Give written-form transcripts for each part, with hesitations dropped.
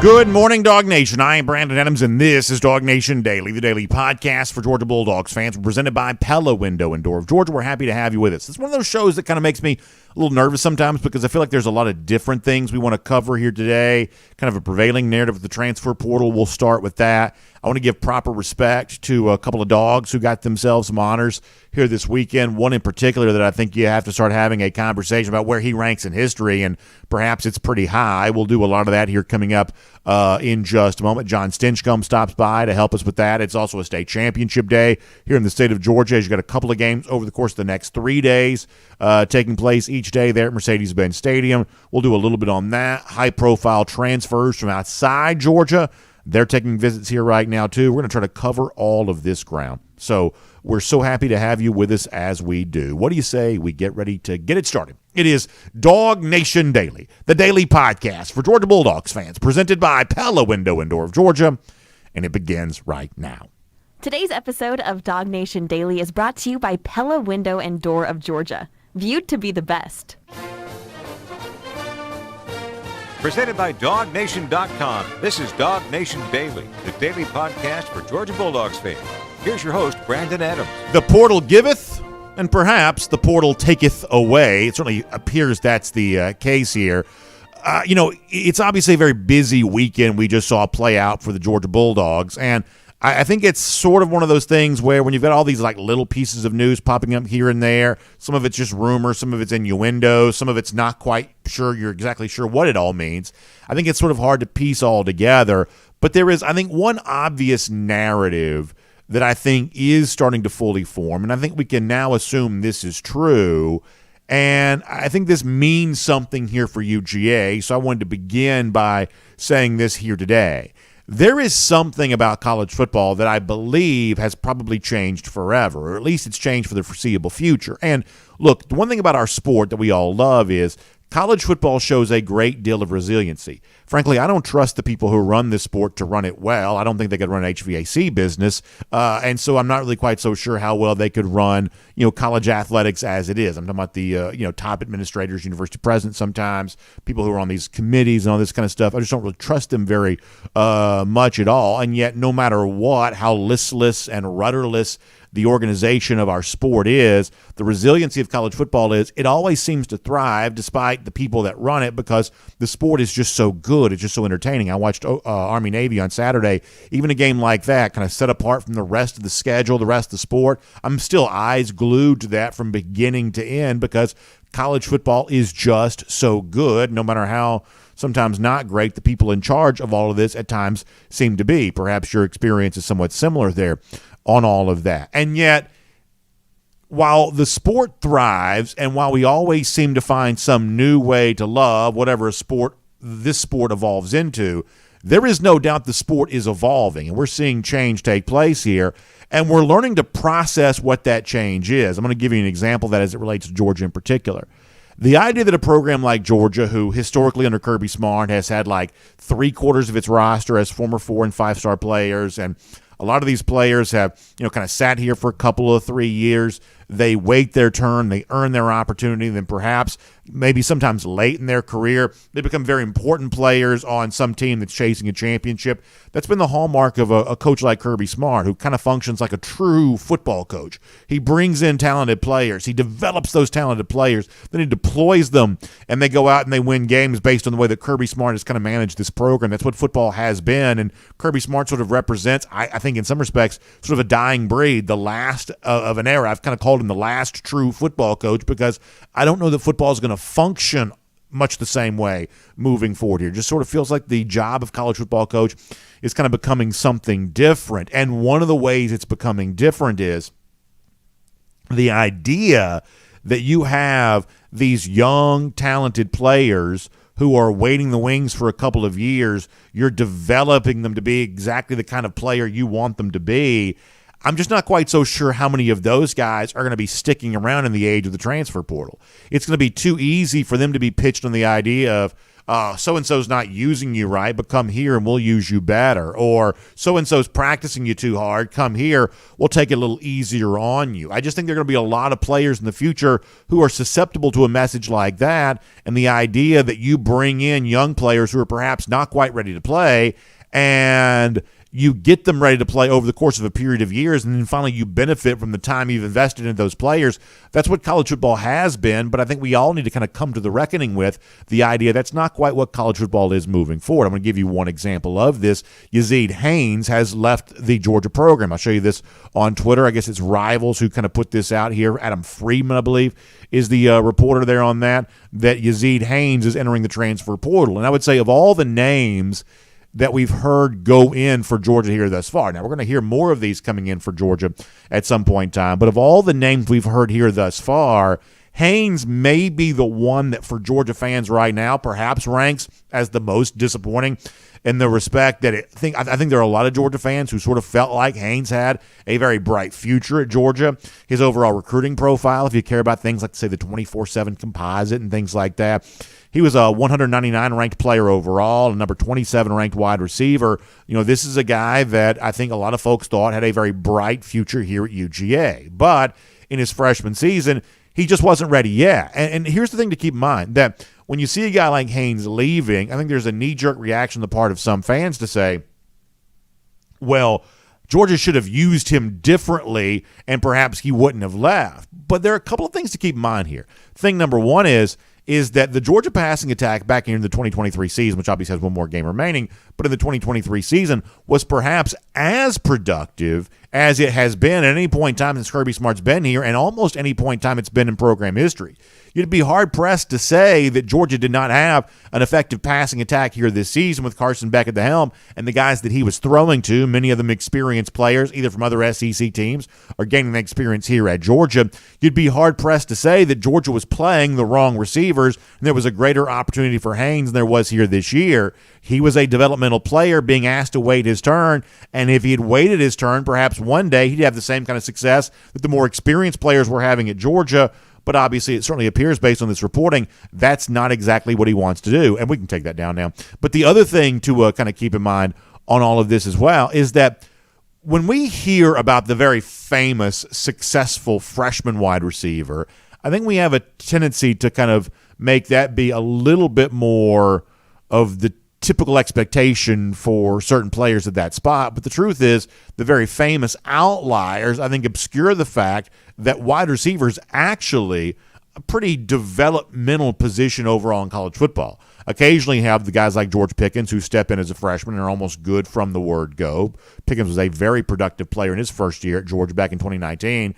Good morning, Dog Nation. I am Brandon Adams, and this is DawgNation Daily, the daily podcast for Georgia Bulldogs fans, presented by Pella Window and Door of Georgia. We're happy to have you with us. It's one of those shows that kind of makes me a little nervous sometimes because I feel like there's a lot of different things we want to cover here today, kind of a prevailing narrative of the transfer portal. We'll start with that. I want to give proper respect to a couple of dogs who got themselves some honors here this weekend. One in particular that I think you have to start having a conversation about where he ranks in history, and perhaps it's pretty high. We'll do a lot of that here coming up in just a moment. John Stinchcomb stops by to help us with that. It's also a state championship day here in the state of Georgia. You've got a couple of games over the course of the next 3 days taking place each day there at Mercedes-Benz Stadium. We'll do a little bit on that. High-profile transfers from outside Georgia. They're taking visits here right now, too. We're going to try to cover all of this ground. So we're so happy to have you with us as we do. What do you say we get ready to get it started? It is DawgNation Daily, the daily podcast for Georgia Bulldogs fans, presented by Pella Window and Door of Georgia, and it begins right now. Today's episode of DawgNation Daily is brought to you by Pella Window and Door of Georgia, viewed to be the best. Presented by DawgNation.com. This is DawgNation Daily, the daily podcast for Georgia Bulldogs fans. Here's your host, Brandon Adams. The portal giveth, and perhaps the portal taketh away. It certainly appears that's the case here. It's obviously a very busy weekend we just saw play out for the Georgia Bulldogs, and I think it's sort of one of those things where when you've got all these like little pieces of news popping up here and there, some of it's just rumor, some of it's innuendo, some of it's not quite sure you're exactly sure what it all means. I think it's sort of hard to piece all together, but there is, I think, one obvious narrative that I think is starting to fully form, and I think we can now assume this is true, and I think this means something here for UGA, so I wanted to begin by saying this here today. There is something about college football that I believe has probably changed forever, or at least it's changed for the foreseeable future. And look, the one thing about our sport that we all love is college football shows a great deal of resiliency. Frankly, I don't trust the people who run this sport to run it well. I don't think they could run an HVAC business, and so I'm not really quite so sure how well they could run, college athletics as it is. I'm talking about the, top administrators, university presidents sometimes, people who are on these committees and all this kind of stuff. I just don't really trust them very much at all, and yet no matter what, how listless and rudderless the organization of our sport is, the resiliency of college football is, it always seems to thrive despite the people that run it because the sport is just so good. It's just so entertaining. I watched Army-Navy on Saturday. Even a game like that, kind of set apart from the rest of the schedule, the rest of the sport, I'm still eyes glued to that from beginning to end because college football is just so good, no matter how sometimes not great the people in charge of all of this at times seem to be. Perhaps your experience is somewhat similar there on all of that. And yet, while the sport thrives and while we always seem to find some new way to love whatever this sport evolves into, there is no doubt the sport is evolving, and we're seeing change take place here, and we're learning to process what that change is. I'm going to give you an example of that as it relates to Georgia in particular. The idea that a program like Georgia, who historically under Kirby Smart has had like 3/4 of its roster as former 4- and 5-star players, and a lot of these players have, kind of sat here for a couple of 3 years. They wait their turn, they earn their opportunity, then perhaps maybe sometimes late in their career, they become very important players on some team that's chasing a championship. That's been the hallmark of a coach like Kirby Smart, who kind of functions like a true football coach. He brings in talented players. He develops those talented players. Then he deploys them, and they go out and they win games based on the way that Kirby Smart has kind of managed this program. That's what football has been, and Kirby Smart sort of represents, I think in some respects, sort of a dying breed, the last of an era. I've kind of called him the last true football coach because I don't know that football is going to function much the same way moving forward here. It just sort of feels like the job of college football coach is kind of becoming something different. And one of the ways it's becoming different is the idea that you have these young, talented players who are waiting the wings for a couple of years. You're developing them to be exactly the kind of player you want them to be. I'm just not quite so sure how many of those guys are going to be sticking around in the age of the transfer portal. It's going to be too easy for them to be pitched on the idea of, so-and-so's not using you right, but come here and we'll use you better. Or so-and-so's practicing you too hard. Come here, we'll take it a little easier on you. I just think there are going to be a lot of players in the future who are susceptible to a message like that, and the idea that you bring in young players who are perhaps not quite ready to play, and you get them ready to play over the course of a period of years, and then finally you benefit from the time you've invested in those players. That's what college football has been, but I think we all need to kind of come to the reckoning with the idea that's not quite what college football is moving forward. I'm going to give you one example of this. Yazid Haynes has left the Georgia program. I'll show you this on Twitter. I guess it's Rivals who kind of put this out here. Adam Friedman, I believe, is the reporter there on that Yazid Haynes is entering the transfer portal. And I would say of all the names that we've heard go in for Georgia here thus far. Now, we're going to hear more of these coming in for Georgia at some point in time, but of all the names we've heard here thus far, Haynes may be the one that for Georgia fans right now perhaps ranks as the most disappointing in the respect that I think there are a lot of Georgia fans who sort of felt like Haynes had a very bright future at Georgia. His overall recruiting profile, if you care about things like, say, the 24/7 composite and things like that, he was a 199 ranked player overall, a number 27 ranked wide receiver. This is a guy that I think a lot of folks thought had a very bright future here at UGA. But in his freshman season, he just wasn't ready yet. And here's the thing to keep in mind, that when you see a guy like Haynes leaving, I think there's a knee-jerk reaction on the part of some fans to say, well, Georgia should have used him differently and perhaps he wouldn't have left. But there are a couple of things to keep in mind here. Thing number one is that the Georgia passing attack back in the 2023 season, which obviously has one more game remaining, but in the 2023 season was perhaps as productive as it has been at any point in time since Kirby Smart's been here, and almost any point in time it's been in program history. You'd be hard-pressed to say that Georgia did not have an effective passing attack here this season with Carson Beck at the helm and the guys that he was throwing to, many of them experienced players, either from other SEC teams or gaining the experience here at Georgia. You'd be hard-pressed to say that Georgia was playing the wrong receivers and there was a greater opportunity for Haynes than there was here this year. He was a developmental player being asked to wait his turn, and if he had waited his turn, perhaps one day he'd have the same kind of success that the more experienced players were having at Georgia. But obviously, it certainly appears based on this reporting, that's not exactly what he wants to do. And we can take that down now. But the other thing to kind of keep in mind on all of this as well is that when we hear about the very famous, successful freshman wide receiver, I think we have a tendency to kind of make that be a little bit more of the typical expectation for certain players at that spot. But the truth is, the very famous outliers, I think, obscure the fact that wide receivers actually a pretty developmental position overall in college football. Occasionally you have the guys like George Pickens who step in as a freshman and are almost good from the word go. Pickens was a very productive player in his first year at Georgia back in 2019.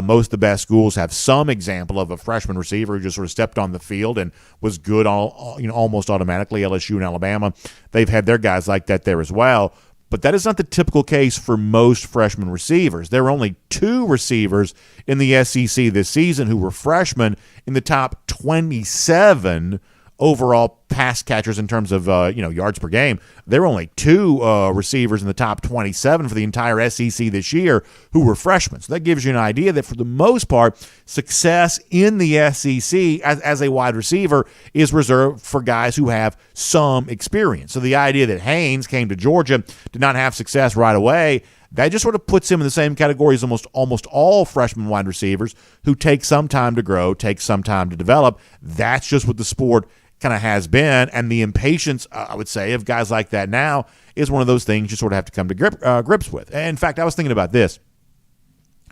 Most of the best schools have some example of a freshman receiver who just sort of stepped on the field and was good almost automatically. LSU and Alabama, they've had their guys like that there as well. But that is not the typical case for most freshman receivers. There are only 2 receivers in the SEC this season who were freshmen in the top 27 overall pass catchers in terms of yards per game. There are only 2 receivers in the top 27 for the entire SEC this year who were freshmen. So that gives you an idea that for the most part, success in the SEC as a wide receiver is reserved for guys who have some experience. So the idea that Haynes came to Georgia, did not have success right away, that just sort of puts him in the same category as almost all freshman wide receivers who take some time to grow, take some time to develop. That's just what the sport kind of has been, and the impatience, I would say, of guys like that now is one of those things you sort of have to come to grips with. And in fact, I was thinking about this.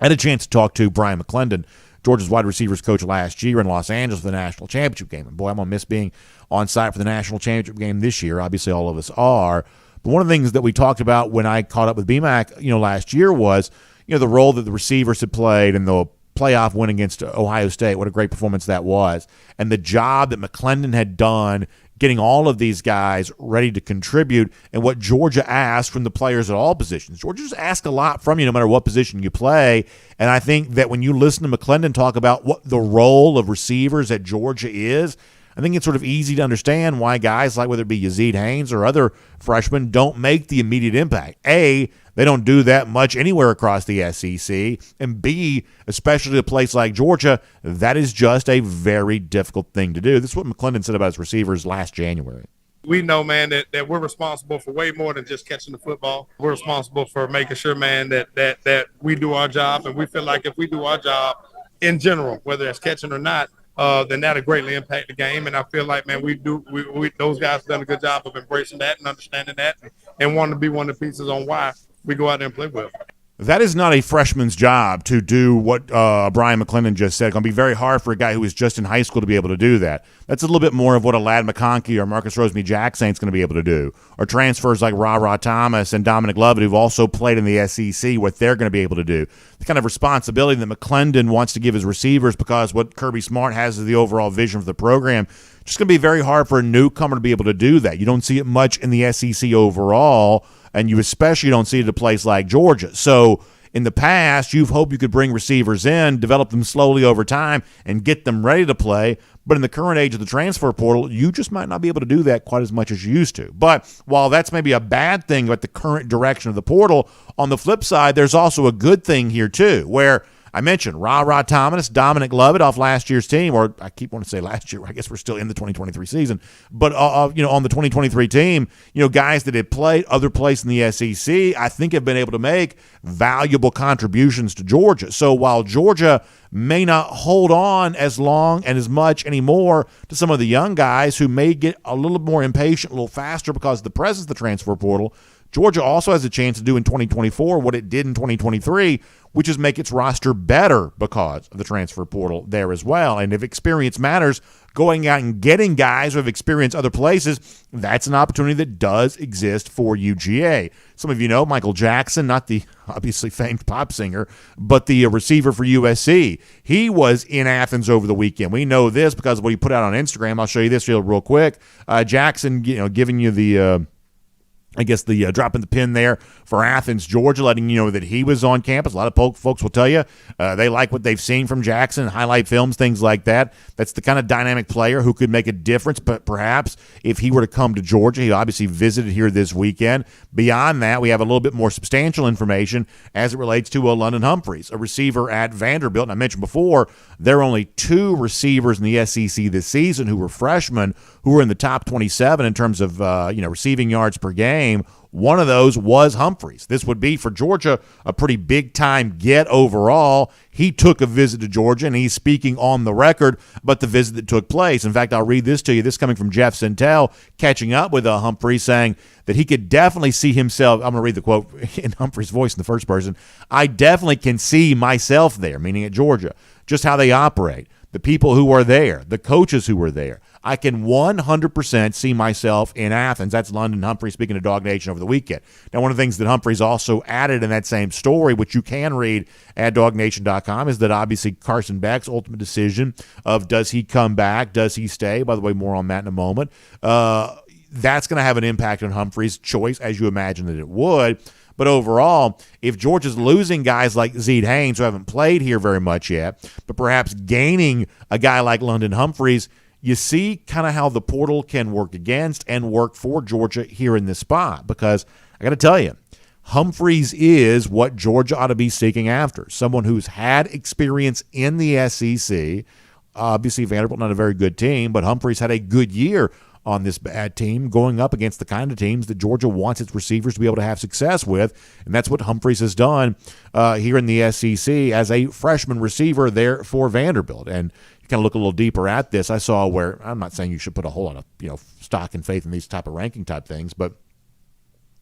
I had a chance to talk to Brian McClendon, Georgia's wide receivers coach last year in Los Angeles for the national championship game. And boy, I'm going to miss being on site for the national championship game this year. Obviously, all of us are. But one of the things that we talked about when I caught up with BMAC, last year was, the role that the receivers had played and the playoff win against Ohio State. What a great performance that was. And the job that McClendon had done getting all of these guys ready to contribute and what Georgia asked from the players at all positions. Georgia just asked a lot from you no matter what position you play. And I think that when you listen to McClendon talk about what the role of receivers at Georgia is, I think it's sort of easy to understand why guys like whether it be Yazid Haynes or other freshmen don't make the immediate impact. A, They don't do that much anywhere across the SEC. And B, especially a place like Georgia, that is just a very difficult thing to do. This is what McClendon said about his receivers last January. We know, man, that we're responsible for way more than just catching the football. We're responsible for making sure, man, that we do our job. And we feel like if we do our job in general, whether it's catching or not, then that'll greatly impact the game. And I feel like, man, we those guys have done a good job of embracing that and understanding that and wanting to be one of the pieces on why we go out there and play well. That is not a freshman's job to do what Brian McClendon just said. It's going to be very hard for a guy who was just in high school to be able to do that. That's a little bit more of what a Ladd McConkey or Marcus Rosemy-Jackson is going to be able to do, or transfers like Ra Thomas and Dominic Lovett, who've also played in the SEC, what they're going to be able to do. The kind of responsibility that McClendon wants to give his receivers, because what Kirby Smart has is the overall vision for the program. Just going to be very hard for a newcomer to be able to do that. You don't see it much in the SEC overall, and you especially don't see it at a place like Georgia. So in the past, you've hoped you could bring receivers in, develop them slowly over time, and get them ready to play. But in the current age of the transfer portal, you just might not be able to do that quite as much as you used to. But while that's maybe a bad thing about the current direction of the portal, on the flip side, there's also a good thing here too, where I mentioned Ra Thomas, Dominic Lovett off last year's team, or I keep wanting to say last year. I guess we're still in the 2023 season, but on the 2023 team, guys that had played other places in the SEC, I think have been able to make valuable contributions to Georgia. So while Georgia may not hold on as long and as much anymore to some of the young guys who may get a little more impatient, a little faster because of the presence of the transfer portal, Georgia also has a chance to do in 2024 what it did in 2023, which is make its roster better because of the transfer portal there as well. And if experience matters, going out and getting guys who have experienced other places, that's an opportunity that does exist for UGA. Some of you know Michael Jackson, not the obviously famed pop singer, but the receiver for USC. He was in Athens over the weekend. We know this because of what he put out on Instagram. I'll show you this real quick. Jackson, giving you the dropping the pin there for Athens, Georgia, letting you know that he was on campus. A lot of folks will tell you they like what they've seen from Jackson, highlight films, things like that. That's the kind of dynamic player who could make a difference, but perhaps if he were to come to Georgia, he obviously visited here this weekend. Beyond that, we have a little bit more substantial information as it relates to London Humphreys, a receiver at Vanderbilt. And I mentioned before, there are only 2 receivers in the SEC this season who were freshmen who were in the top 27 in terms of receiving yards per game. One of those was Humphreys. This would be for Georgia a pretty big-time get overall. He took a visit to Georgia, and he's speaking on the record about the visit that took place. In fact, I'll read this to you. This coming from Jeff Sintel, catching up with Humphreys, saying that he could definitely see himself. I'm going to read the quote in Humphreys' voice in the first person. I definitely can see myself there, meaning at Georgia, just how they operate, the people who are there, the coaches who were there. I can 100% see myself in Athens. That's London Humphreys speaking to DawgNation over the weekend. Now, one of the things that Humphreys also added in that same story, which you can read at DawgNation.com, is that obviously Carson Beck's ultimate decision of does he come back, does he stay, by the way, more on that in a moment, that's going to have an impact on Humphreys' choice, as you imagine that it would. But overall, if Georgia's losing guys like Zeed Haynes, who haven't played here very much yet, but perhaps gaining a guy like London Humphreys, you see kind of how the portal can work against and work for Georgia here in this spot. Because I got to tell you, Humphreys is what Georgia ought to be seeking after. Someone who's had experience in the SEC. Obviously, Vanderbilt not a very good team, but Humphreys had a good year on this bad team going up against the kind of teams that Georgia wants its receivers to be able to have success with. And that's what Humphreys has done here in the SEC as a freshman receiver there for Vanderbilt. And you kind of look a little deeper at this. I saw where, I'm not saying you should put a whole lot of stock and faith in these type of ranking type things, but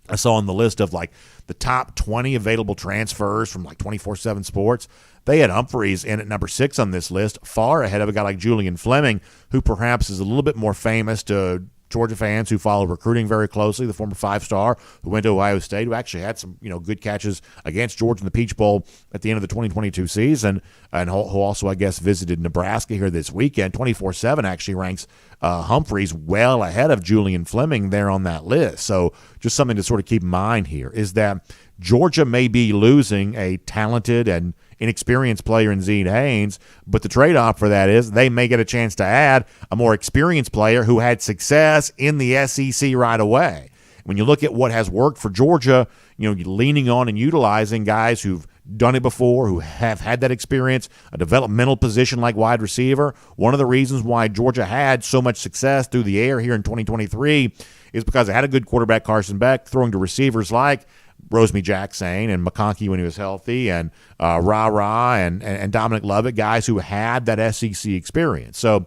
I saw on the list of like the top 20 available transfers from like 24/7 Sports, they had Humphreys in at number 6 on this list, far ahead of a guy like Julian Fleming, who perhaps is a little bit more famous to Georgia fans who follow recruiting very closely, the former 5-star who went to Ohio State, who actually had some good catches against Georgia in the Peach Bowl at the end of the 2022 season, and who also, I guess, visited Nebraska here this weekend. 24/7 actually ranks Humphreys well ahead of Julian Fleming there on that list. So just something to sort of keep in mind here is that Georgia may be losing a talented and inexperienced player in Zeed Haynes, but the trade-off for that is they may get a chance to add a more experienced player who had success in the SEC right away. When you look at what has worked for Georgia, leaning on and utilizing guys who've done it before, who have had that experience, a developmental position like wide receiver. One of the reasons why Georgia had so much success through the air here in 2023 is because they had a good quarterback, Carson Beck, throwing to receivers like Rosemary-Jackson and McConkey when he was healthy, and Ra and Dominic Lovett, guys who had that SEC experience. So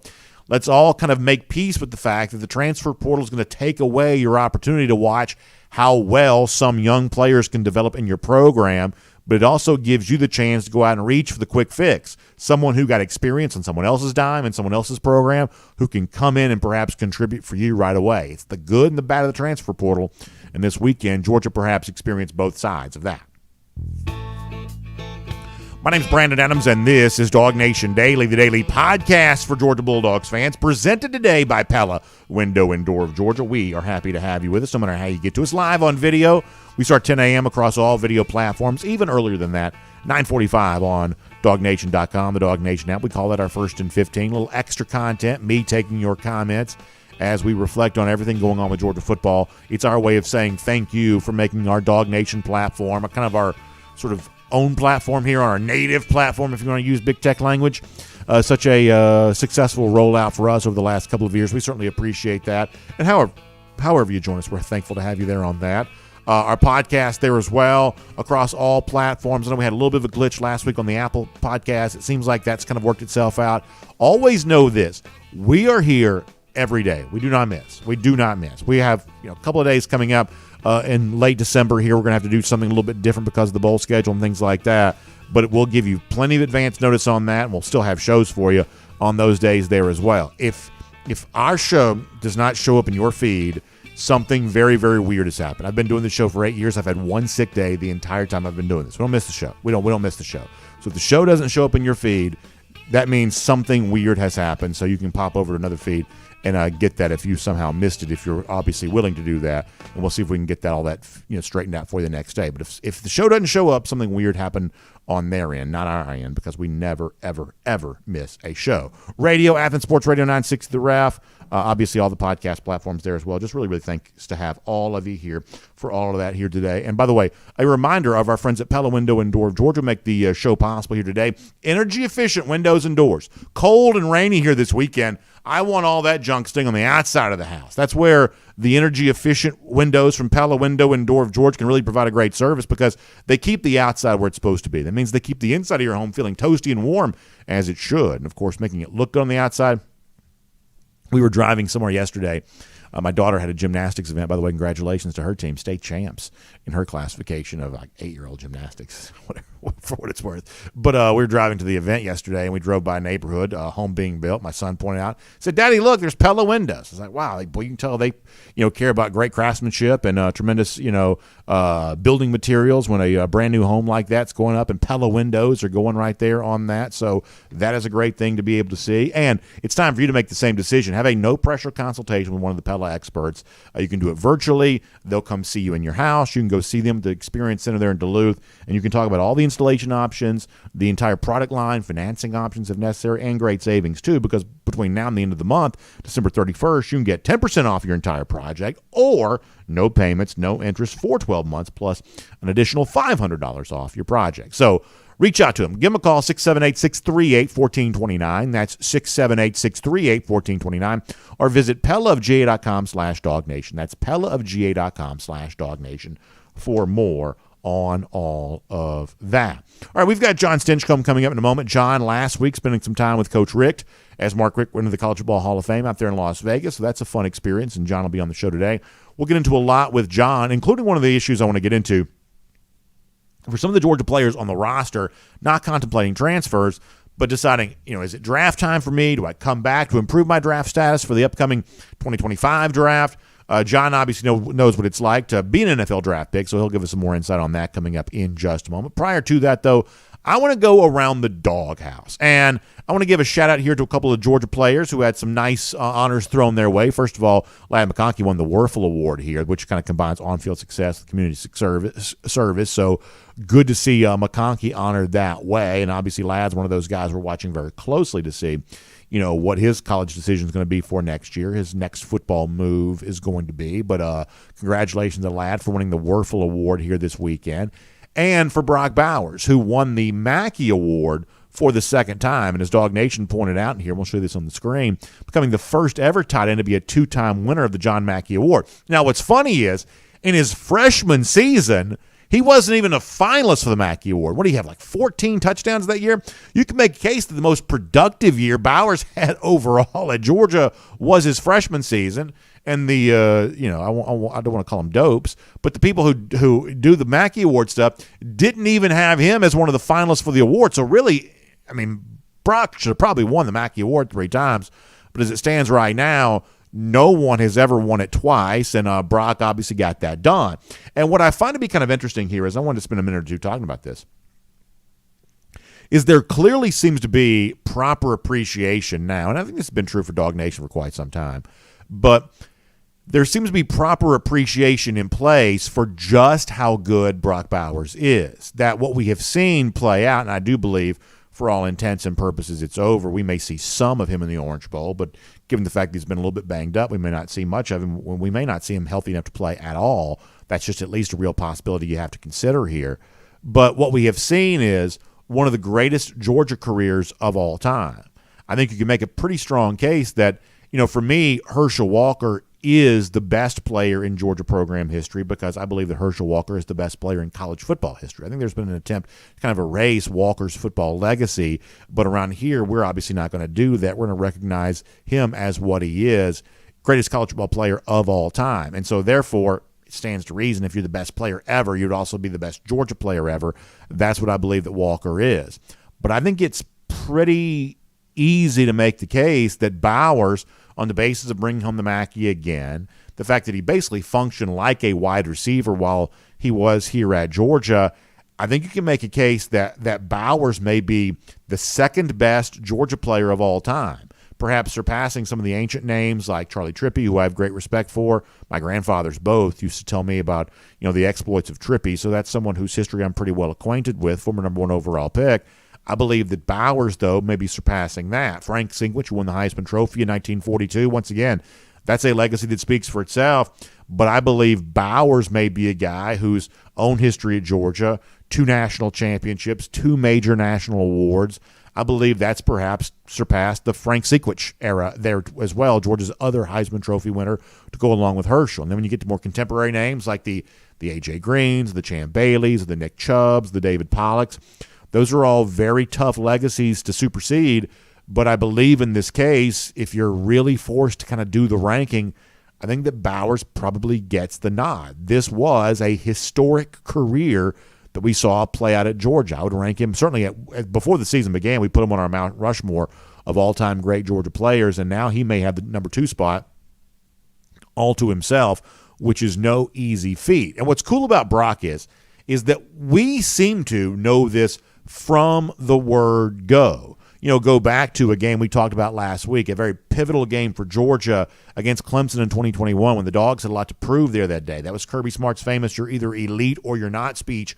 let's all kind of make peace with the fact that the transfer portal is going to take away your opportunity to watch how well some young players can develop in your program, but it also gives you the chance to go out and reach for the quick fix. Someone who got experience on someone else's dime and someone else's program who can come in and perhaps contribute for you right away. It's the good and the bad of the transfer portal. And this weekend, Georgia perhaps experienced both sides of that. My name's Brandon Adams, and this is DawgNation Daily, the daily podcast for Georgia Bulldogs fans, presented today by Pella Window and Door of Georgia. We are happy to have you with us, no matter how you get to us. Live on video. We start 10 a.m. across all video platforms, even earlier than that, 9:45 on DawgNation.com, the DawgNation app. We call that our First and 15. A little extra content, me taking your comments as we reflect on everything going on with Georgia football. It's our way of saying thank you for making our DawgNation platform, a kind of our sort of own platform here, on our native platform, if you want to use big tech language. Such a successful rollout for us over the last couple of years. We certainly appreciate that. And however you join us, we're thankful to have you there on that. Our podcast there as well, across all platforms. I know we had a little bit of a glitch last week on the Apple podcast. It seems like that's kind of worked itself out. Always know this. We are here every day. We do not miss. We do not miss. We have a couple of days coming up in late December here. We're going to have to do something a little bit different because of the bowl schedule and things like that. But we'll give you plenty of advance notice on that, and we'll still have shows for you on those days there as well. If our show does not show up in your feed, something very, very weird has happened. I've been doing this show for 8 years. I've had one sick day the entire time I've been doing this. We don't miss the show. We don't miss the show. So if the show doesn't show up in your feed, that means something weird has happened. So you can pop over to another feed and get that if you somehow missed it, if you're obviously willing to do that. And we'll see if we can get all that straightened out for you the next day. But if the show doesn't show up, something weird happened on their end, not our end, because we never, ever, ever miss a show. Radio, Athens Sports Radio 960 The Ref. Obviously, all the podcast platforms there as well. Just really, really thanks to have all of you here for all of that here today. And by the way, a reminder of our friends at Pella Window and Door of Georgia make the show possible here today. Energy-efficient windows and doors. Cold and rainy here this weekend. I want all that junk staying on the outside of the house. That's where the energy-efficient windows from Pella Window and Door of Georgia can really provide a great service, because they keep the outside where it's supposed to be. That means they keep the inside of your home feeling toasty and warm as it should. And, of course, making it look good on the outside. We were driving somewhere yesterday. My daughter had a gymnastics event. By the way, congratulations to her team, state champs in her classification of like 8-year-old gymnastics, whatever, for what it's worth. But we were driving to the event yesterday, and we drove by a neighborhood, home being built. My son pointed out, said, "Daddy, look, there's Pella windows." I was like, "Wow, boy, you can tell they, care about great craftsmanship and tremendous, building materials when a brand new home like that's going up, and Pella windows are going right there on that." So that is a great thing to be able to see. And it's time for you to make the same decision. Have a no-pressure consultation with one of the Pella experts. You can do it virtually. They'll come see you in your house. You can go see them at the Experience Center there in Duluth, and you can talk about all the installation options, the entire product line, financing options if necessary, and great savings too, because between now and the end of the month, December 31st, you can get 10% off your entire project, or no payments, no interest for 12 months, plus an additional $500 off your project. So reach out to them. Give them a call, 678-638-1429. That's 678-638-1429. Or visit pellaofga.com/DawgNation. That's pellaofga.com/DawgNation for more on all of that. All right, we've got John Stinchcomb coming up in a moment. John, last week, spending some time with Coach Richt, as Mark Richt went into the College Football Hall of Fame out there in Las Vegas. So that's a fun experience, and John will be on the show today. We'll get into a lot with John, including one of the issues I want to get into. For some of the Georgia players on the roster, not contemplating transfers, but deciding, is it draft time for me? Do I come back to improve my draft status for the upcoming 2025 draft? John obviously knows what it's like to be an NFL draft pick, so he'll give us some more insight on that coming up in just a moment. Prior to that, though, I want to go around the doghouse, and I want to give a shout-out here to a couple of Georgia players who had some nice honors thrown their way. First of all, Ladd McConkey won the Werfel Award here, which kind of combines on-field success with community service. So good to see McConkey honored that way, and obviously Ladd's one of those guys we're watching very closely to see, what his college decision is going to be for next year, his next football move is going to be. But congratulations to Ladd for winning the Werfel Award here this weekend. And for Brock Bowers, who won the Mackey Award for the second time. And as DawgNation pointed out in here, we'll show you this on the screen, becoming the first ever tight end to be a two-time winner of the John Mackey Award. Now, what's funny is, in his freshman season, he wasn't even a finalist for the Mackey Award. What do you have, like 14 touchdowns that year? You can make a case that the most productive year Bowers had overall at Georgia was his freshman season. And the, I don't want to call them dopes, but the people who do the Mackey Award stuff didn't even have him as one of the finalists for the award. So really, Brock should have probably won the Mackey Award 3 times. But as it stands right now, no one has ever won it twice, and Brock obviously got that done. And what I find to be kind of interesting here is, I wanted to spend a minute or two talking about this, is there clearly seems to be proper appreciation now, and I think this has been true for DawgNation for quite some time, but there seems to be proper appreciation in place for just how good Brock Bowers is. That what we have seen play out, and I do believe for all intents and purposes it's over. We may see some of him in the Orange Bowl, but given the fact that he's been a little bit banged up, we may not see much of him. We may not see him healthy enough to play at all. That's just at least a real possibility you have to consider here. But what we have seen is one of the greatest Georgia careers of all time. I think you can make a pretty strong case that, for me, Herschel Walker is the best player in Georgia program history, because I believe that Herschel Walker is the best player in college football history. I think there's been an attempt to kind of erase Walker's football legacy, but around here, we're obviously not going to do that. We're going to recognize him as what he is, greatest college football player of all time. And so therefore, it stands to reason if you're the best player ever, you'd also be the best Georgia player ever. That's what I believe that Walker is. But I think it's pretty easy to make the case that Bowers, on the basis of bringing home the Mackey again, the fact that he basically functioned like a wide receiver while he was here at Georgia, I think you can make a case that Bowers may be the second best Georgia player of all time, perhaps surpassing some of the ancient names like Charlie Trippi, who I have great respect for. My grandfathers both used to tell me about, the exploits of Trippi, so that's someone whose history I'm pretty well acquainted with, former number 1 overall pick. I believe that Bowers, though, may be surpassing that. Frank Sinkwich, who won the Heisman Trophy in 1942, once again, that's a legacy that speaks for itself. But I believe Bowers may be a guy whose own history at Georgia, 2 national championships, 2 major national awards, I believe that's perhaps surpassed the Frank Sinkwich era there as well, Georgia's other Heisman Trophy winner, to go along with Herschel. And then when you get to more contemporary names like the A.J. Greens, the Champ Baileys, the Nick Chubbs, the David Pollocks, those are all very tough legacies to supersede, but I believe in this case, if you're really forced to kind of do the ranking, I think that Bowers probably gets the nod. This was a historic career that we saw play out at Georgia. I would rank him, certainly before the season began, we put him on our Mount Rushmore of all-time great Georgia players, and now he may have the number 2 spot all to himself, which is no easy feat. And what's cool about Brock is that we seem to know this from the word go. Go back to a game we talked about last week, a very pivotal game for Georgia against Clemson in 2021 when the Dogs had a lot to prove there that day. That was Kirby Smart's famous "you're either elite or you're not" speech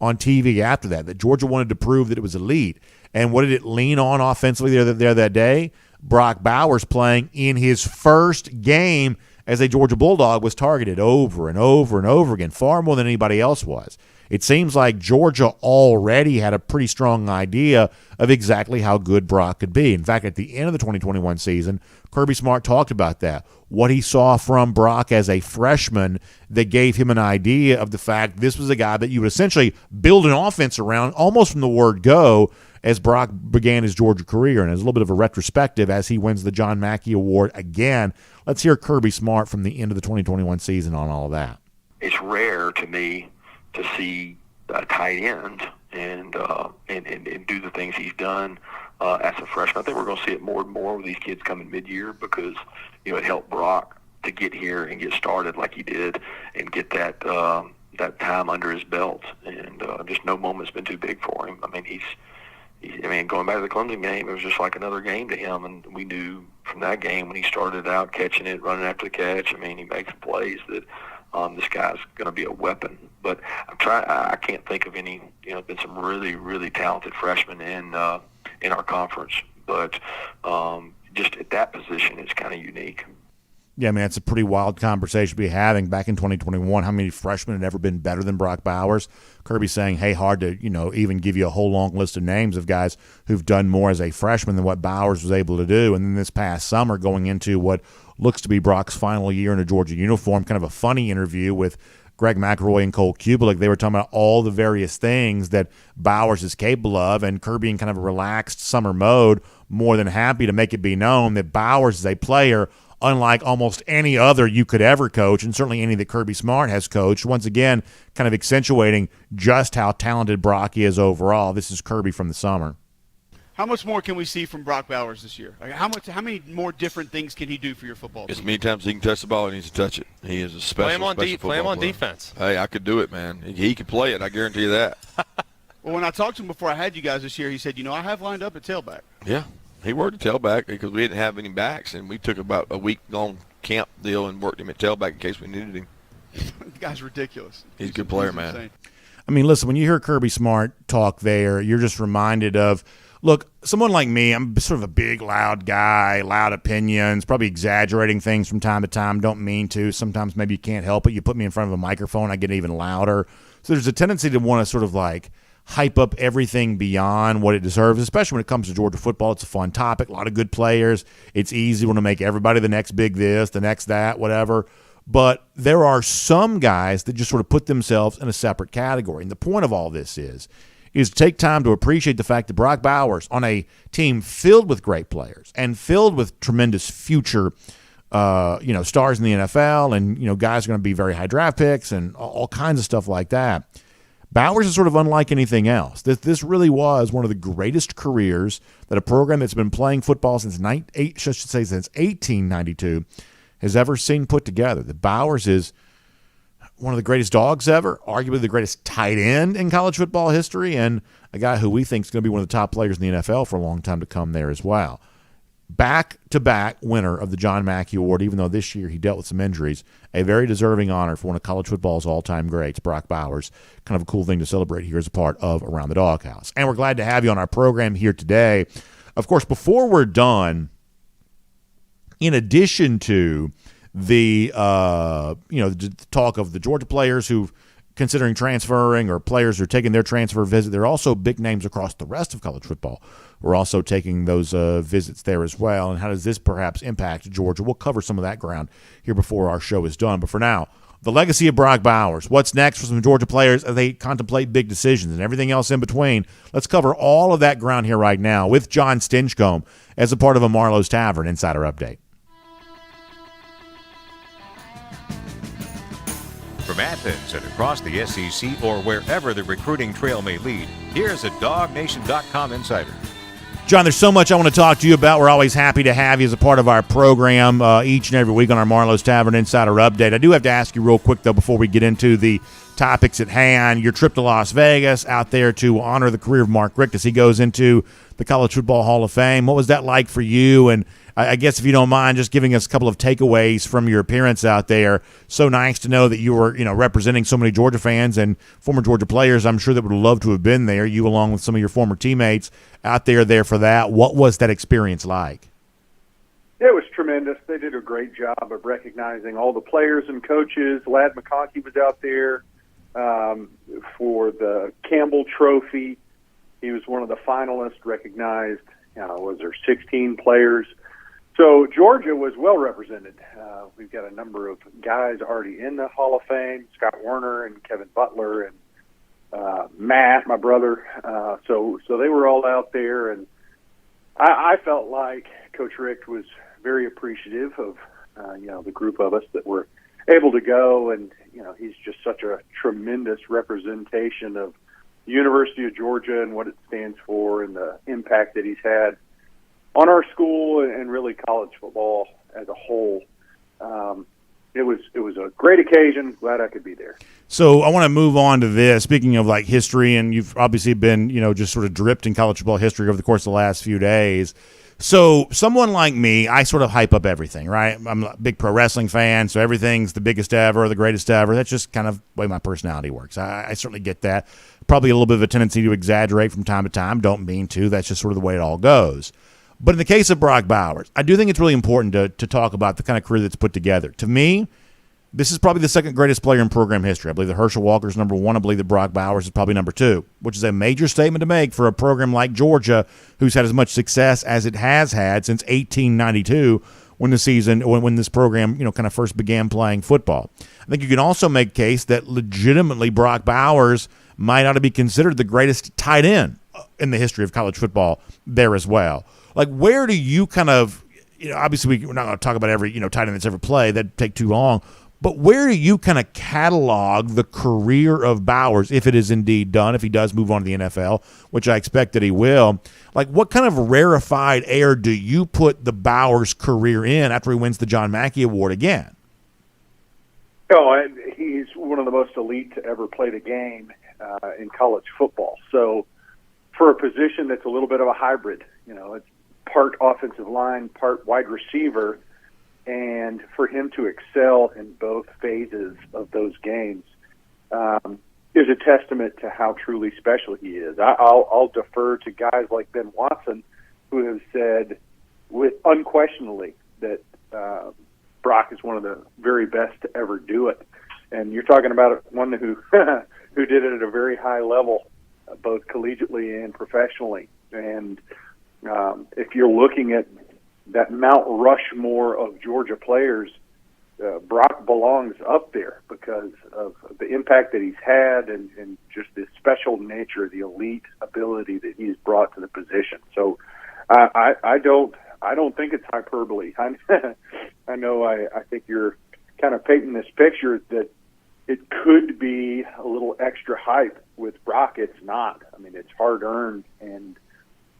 on TV after that Georgia wanted to prove that it was elite. And what did it lean on offensively there that day? Brock Bowers playing in his first game as a Georgia Bulldog was targeted over and over and over again, far more than anybody else was. It seems like Georgia already had a pretty strong idea of exactly how good Brock could be. In fact, at the end of the 2021 season, Kirby Smart talked about that. What he saw from Brock as a freshman that gave him an idea of the fact this was a guy that you would essentially build an offense around almost from the word go as Brock began his Georgia career. And as a little bit of a retrospective as he wins the John Mackey Award again, let's hear Kirby Smart from the end of the 2021 season on all of that. It's rare to me to see a tight end and do the things he's done as a freshman. I think we're going to see it more and more with these kids coming mid-year because, it helped Brock to get here and get started like he did and get that that time under his belt, and just no moment's been too big for him. I mean, going back to the Clemson game, it was just like another game to him, and we knew from that game when he started out catching it, running after the catch. I mean, he makes plays that this guy's going to be a weapon. But I can't think of any. Been some really, really talented freshmen in our conference, but just at that position, it's kind of unique. Yeah, I mean, it's a pretty wild conversation to be having. Back in 2021, how many freshmen had ever been better than Brock Bowers? Kirby saying, hey, hard to, even give you a whole long list of names of guys who've done more as a freshman than what Bowers was able to do. And then this past summer, going into what looks to be Brock's final year in a Georgia uniform, kind of a funny interview with Greg McElroy and Cole Kubelik. They were talking about all the various things that Bowers is capable of, and Kirby in kind of a relaxed summer mode, more than happy to make it be known that Bowers is a player unlike almost any other you could ever coach, and certainly any that Kirby Smart has coached. Once again, kind of accentuating just how talented Brock is overall. This is Kirby from the summer. How much more can we see from Brock Bowers this year? How many more different things can he do for your football team? As many times he can touch the ball, he needs to touch it. He is a special, Play him on player. defense. Hey, I could do it, man. He can play it. I guarantee you that. Well, when I talked to him before I had you guys this year, he said, I have lined up at tailback. Yeah. He worked at tailback because we didn't have any backs, and we took about a week-long camp deal and worked him at tailback in case we needed him. The guy's ridiculous. He's a good player, he's man. Insane. I mean, listen, when you hear Kirby Smart talk there, you're just reminded of, look, someone like me, I'm sort of a big, loud guy, loud opinions, probably exaggerating things from time to time, don't mean to. Sometimes maybe you can't help it. You put me in front of a microphone, I get even louder. So there's a tendency to want to sort of like hype up everything beyond what it deserves, especially when it comes to Georgia football. It's a fun topic, a lot of good players. It's easy to make everybody the next big this, the next that, whatever. But there are some guys that just sort of put themselves in a separate category. And the point of all this is to take time to appreciate the fact that Brock Bowers, on a team filled with great players and filled with tremendous future stars in the NFL, and guys are going to be very high draft picks and all kinds of stuff like that. Bowers is sort of unlike anything else. This really was one of the greatest careers that a program that's been playing football since 1892 has ever seen put together. That Bowers is one of the greatest dogs ever, arguably the greatest tight end in college football history, and a guy who we think is going to be one of the top players in the NFL for a long time to come there as well. Back-to-back winner of the John Mackey Award, even though this year he dealt with some injuries. A very deserving honor for one of college football's all-time greats, Brock Bowers. Kind of a cool thing to celebrate here as a part of Around the Doghouse. And we're glad to have you on our program here today. Of course, before we're done, in addition to the talk of the Georgia players who considering transferring or players who are taking their transfer visit, there are also big names across the rest of college football. We're also taking those visits there as well. And how does this perhaps impact Georgia? We'll cover some of that ground here before our show is done. But for now, the legacy of Brock Bowers. What's next for some Georgia players as they contemplate big decisions and everything else in between? Let's cover all of that ground here right now with John Stinchcomb as a part of a Marlowe's Tavern Insider Update. From Athens and across the SEC or wherever the recruiting trail may lead, here's a DawgNation.com insider. John, there's so much I want to talk to you about. We're always happy to have you as a part of our program each and every week on our Marlowe's Tavern Insider Update. I do have to ask you real quick, though, before we get into the topics at hand. Your trip to Las Vegas, out there to honor the career of Mark Richt as he goes into the College Football Hall of Fame. What was that like for you? And I guess if you don't mind just giving us a couple of takeaways from your appearance out there. So nice to know that you were, representing so many Georgia fans and former Georgia players. I'm sure that would love to have been there, you along with some of your former teammates out there for that. What was that experience like? It was tremendous. They did a great job of recognizing all the players and coaches. Ladd McConkey was out there for the Campbell Trophy. He was one of the finalists, recognized, was there 16 players. So Georgia was well represented. We've got a number of guys already in the Hall of Fame, Scott Werner and Kevin Butler and Matt, my brother. So they were all out there, and I felt like Coach Richt was very appreciative of, the group of us that were able to go, and, he's just such a tremendous representation of the University of Georgia and what it stands for and the impact that he's had on our school and really college football as a whole. it was a great occasion. Glad I could be there. So I want to move on to this. Speaking of like history, and you've obviously been, just sort of dripped in college football history over the course of the last few days. So someone like me, I sort of hype up everything, right? I'm a big pro wrestling fan, so everything's the biggest ever, the greatest ever. That's just kind of the way my personality works. I certainly get that. Probably a little bit of a tendency to exaggerate from time to time. Don't mean to. That's just sort of the way it all goes. But in the case of Brock Bowers, I do think it's really important to talk about the kind of career that's put together. To me, this is probably the second greatest player in program history. I believe that Herschel Walker's number one. I believe that Brock Bowers is probably number two, which is a major statement to make for a program like Georgia, who's had as much success as it has had since 1892, when this program, kind of first began playing football. I think you can also make a case that legitimately Brock Bowers might ought to be considered the greatest tight end in the history of college football there as well. Like, where do you kind of, obviously we're not going to talk about every, tight end that's ever played. That'd take too long. But where do you kind of catalog the career of Bowers, if it is indeed done, if he does move on to the NFL, which I expect that he will? Like, what kind of rarefied air do you put the Bowers career in after he wins the John Mackey Award again? Oh, he's one of the most elite to ever play the game in college football. So for a position that's a little bit of a hybrid, it's part offensive line, part wide receiver, and for him to excel in both phases of those games is a testament to how truly special he is. I'll defer to guys like Ben Watson, who have said unquestionably that Brock is one of the very best to ever do it. And you're talking about one who who did it at a very high level, both collegiately and professionally. And if you're looking at that Mount Rushmore of Georgia players, Brock belongs up there because of the impact that he's had and just the special nature, the elite ability that he's brought to the position. So I don't think it's hyperbole. I know I think you're kind of painting this picture that it could be a little extra hype. With Brock, it's not. I mean, it's hard-earned, and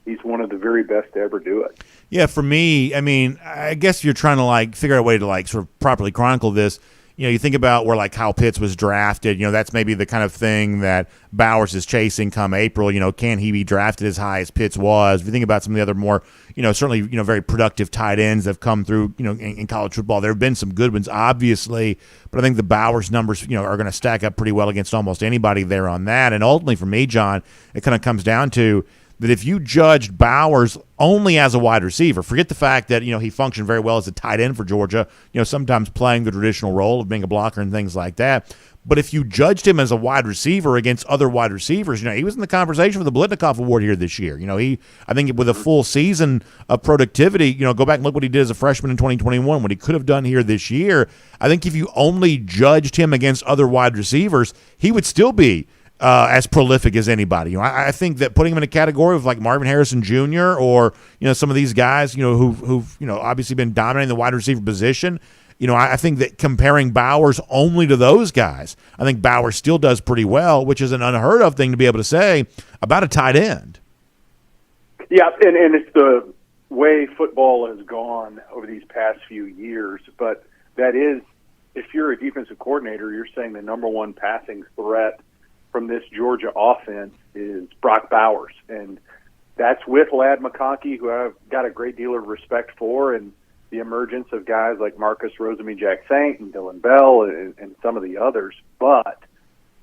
he's one of the very best to ever do it. Yeah, for me, I mean, I guess you're trying to figure out a way to sort of properly chronicle this. You think about where Kyle Pitts was drafted. That's maybe the kind of thing that Bowers is chasing come April. Can he be drafted as high as Pitts was? If you think about some of the other more, certainly, very productive tight ends that have come through, in college football, there have been some good ones, obviously, but I think the Bowers numbers, are going to stack up pretty well against almost anybody there on that. And ultimately, for me, John, it kind of comes down to that if you judged Bowers only as a wide receiver, forget the fact that, he functioned very well as a tight end for Georgia, sometimes playing the traditional role of being a blocker and things like that. But if you judged him as a wide receiver against other wide receivers, he was in the conversation for the Blitnikoff Award here this year. I think with a full season of productivity, go back and look what he did as a freshman in 2021, what he could have done here this year. I think if you only judged him against other wide receivers, he would still be as prolific as anybody. I think that putting him in a category of Marvin Harrison Jr. or some of these guys who've obviously been dominating the wide receiver position. I think that comparing Bowers only to those guys, I think Bowers still does pretty well, which is an unheard of thing to be able to say about a tight end. Yeah, and it's the way football has gone over these past few years. But that is, if you're a defensive coordinator, you're saying the number one passing threat from this Georgia offense is Brock Bowers. And that's with Ladd McConkey, who I've got a great deal of respect for, and the emergence of guys like Marcus Rosemy-Jacksaint and Dylan Bell and some of the others. But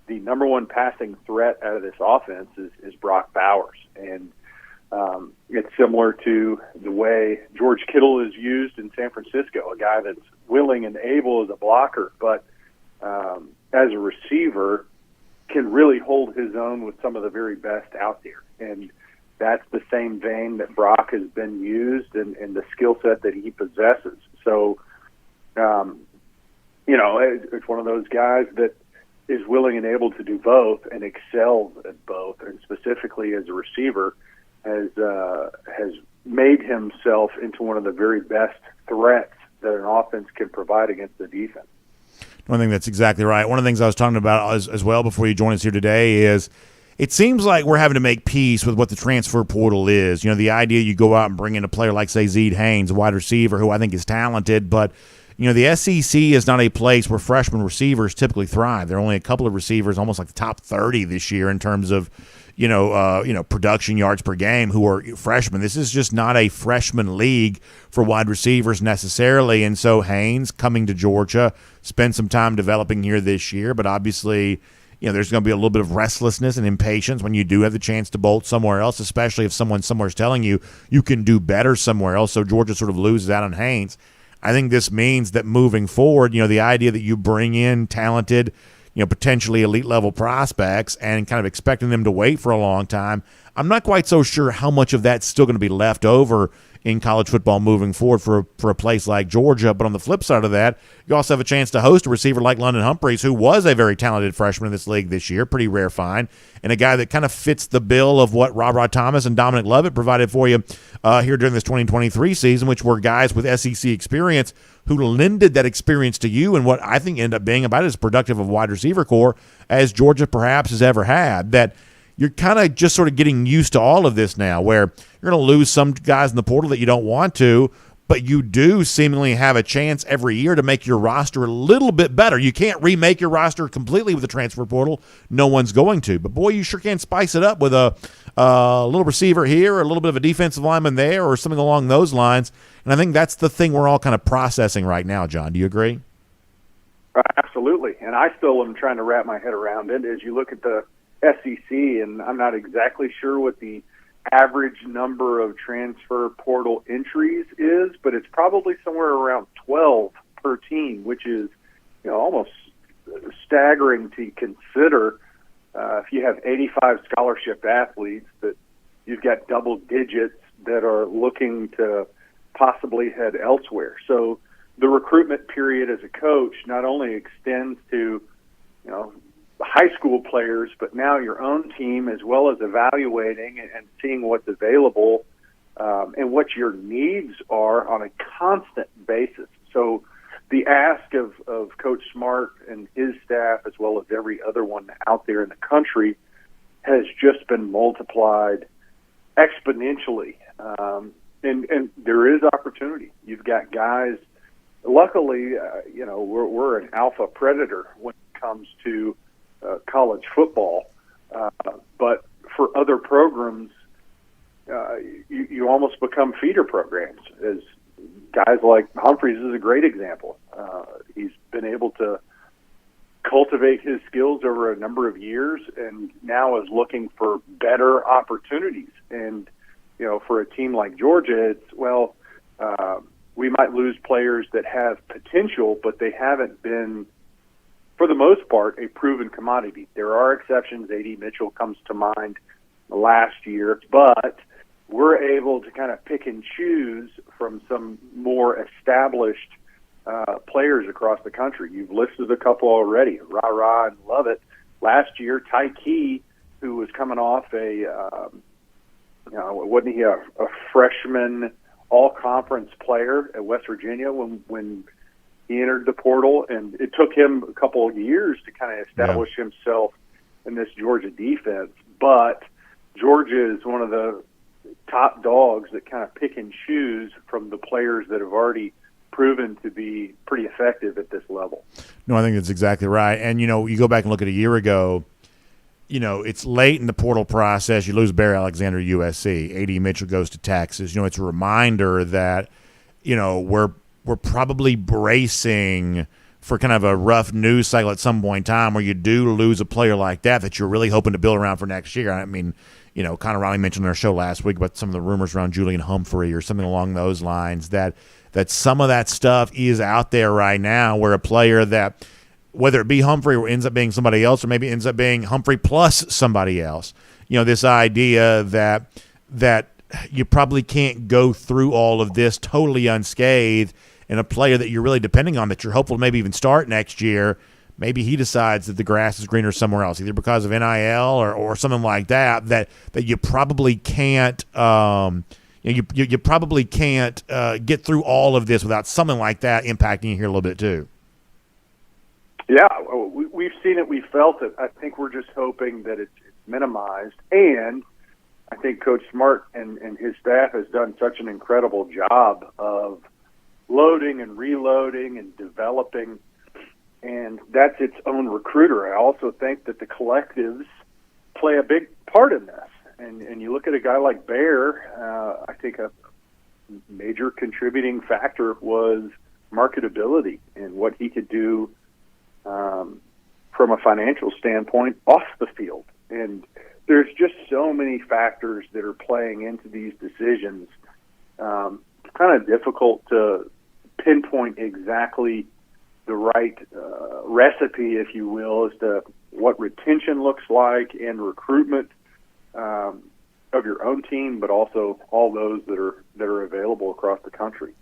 the number one passing threat out of this offense is Brock Bowers. And it's similar to the way George Kittle is used in San Francisco, a guy that's willing and able as a blocker, but as a receiver can really hold his own with some of the very best out there. And that's the same vein that Brock has been used and the skill set that he possesses. So, it's one of those guys that is willing and able to do both and excels at both, and specifically as a receiver has made himself into one of the very best threats that an offense can provide against the defense. One thing that's exactly right. One of the things I was talking about as well before you joined us here today is it seems like we're having to make peace with what the transfer portal is. The idea you go out and bring in a player like, say, Haynes, a wide receiver who I think is talented, but the SEC is not a place where freshman receivers typically thrive. There are only a couple of receivers, almost like the top 30 this year in terms of, production yards per game who are freshmen. This is just not a freshman league for wide receivers necessarily. And so Haynes coming to Georgia, spend some time developing here this year, but obviously, there's going to be a little bit of restlessness and impatience when you do have the chance to bolt somewhere else, especially if someone somewhere is telling you you can do better somewhere else. So Georgia sort of loses out on Haynes. I think this means that moving forward, the idea that you bring in talented, potentially elite level prospects and kind of expecting them to wait for a long time, I'm not quite so sure how much of that's still going to be left over in college football moving forward for a place like Georgia. But on the flip side of that, you also have a chance to host a receiver like London Humphreys, who was a very talented freshman in this league this year, pretty rare find, and a guy that kind of fits the bill of what Rod Thomas and Dominic Lovett provided for you here during this 2023 season, which were guys with SEC experience who lended that experience to you and what I think ended up being about as productive of a wide receiver core as Georgia perhaps has ever had. That you're kind of just sort of getting used to all of this now, where you're going to lose some guys in the portal that you don't want to, but you do seemingly have a chance every year to make your roster a little bit better. You can't remake your roster completely with the transfer portal. No one's going to. But, boy, you sure can spice it up with a little receiver here or a little bit of a defensive lineman there or something along those lines. And I think that's the thing we're all kind of processing right now, John. Do you agree? Absolutely. And I still am trying to wrap my head around it. As you look at the SEC, and I'm not exactly sure what the average number of transfer portal entries is, but it's probably somewhere around 12 per team, which is almost staggering to consider. If you have 85 scholarship athletes, that you've got double digits that are looking to possibly head elsewhere. So the recruitment period as a coach not only extends to high school players, but now your own team, as well as evaluating and seeing what's available and what your needs are on a constant basis. So the ask of Coach Smart and his staff, as well as every other one out there in the country, has just been multiplied exponentially. And there is opportunity. You've got guys. Luckily, we're an alpha predator when it comes to college football, but for other programs, you almost become feeder programs. As guys like Humphreys is a great example. He's been able to cultivate his skills over a number of years, and now is looking for better opportunities. And for a team like Georgia, it's we might lose players that have potential, but they haven't been, for the most part, a proven commodity. There are exceptions. A.D. Mitchell comes to mind last year, but we're able to kind of pick and choose from some more established players across the country. You've listed a couple already, Ra and Lovett. Last year, Ty Key, who was coming off wasn't he a freshman all-conference player at West Virginia when he entered the portal, and it took him a couple of years to kind of establish himself in this Georgia defense. But Georgia is one of the top dogs that kind of pick and choose from the players that have already proven to be pretty effective at this level. No, I think that's exactly right. And, you go back and look at a year ago, it's late in the portal process. You lose Barry Alexander to USC. A.D. Mitchell goes to Texas. It's a reminder that, we're probably bracing for kind of a rough news cycle at some point in time where you do lose a player like that you're really hoping to build around for next year. I mean, Connor Riley mentioned on our show last week about some of the rumors around Julian Humphrey or something along those lines, that some of that stuff is out there right now, where a player that, whether it be Humphrey or ends up being somebody else, or maybe ends up being Humphrey plus somebody else, this idea that you probably can't go through all of this totally unscathed, and a player that you're really depending on, that you're hopeful to maybe even start next year, maybe he decides that the grass is greener somewhere else, either because of NIL or something like that you probably can't you probably can't get through all of this without something like that impacting you here a little bit too. Yeah, we've seen it, we've felt it. I think we're just hoping that it's minimized, and I think Coach Smart and his staff has done such an incredible job of loading and reloading and developing, and that's its own recruiter. I also think that the collectives play a big part in this. And you look at a guy like Bear, I think a major contributing factor was marketability and what he could do from a financial standpoint off the field. And there's just so many factors that are playing into these decisions. It's kind of difficult to pinpoint exactly the right recipe, if you will, as to what retention looks like and recruitment of your own team, but also all those that are available across the country.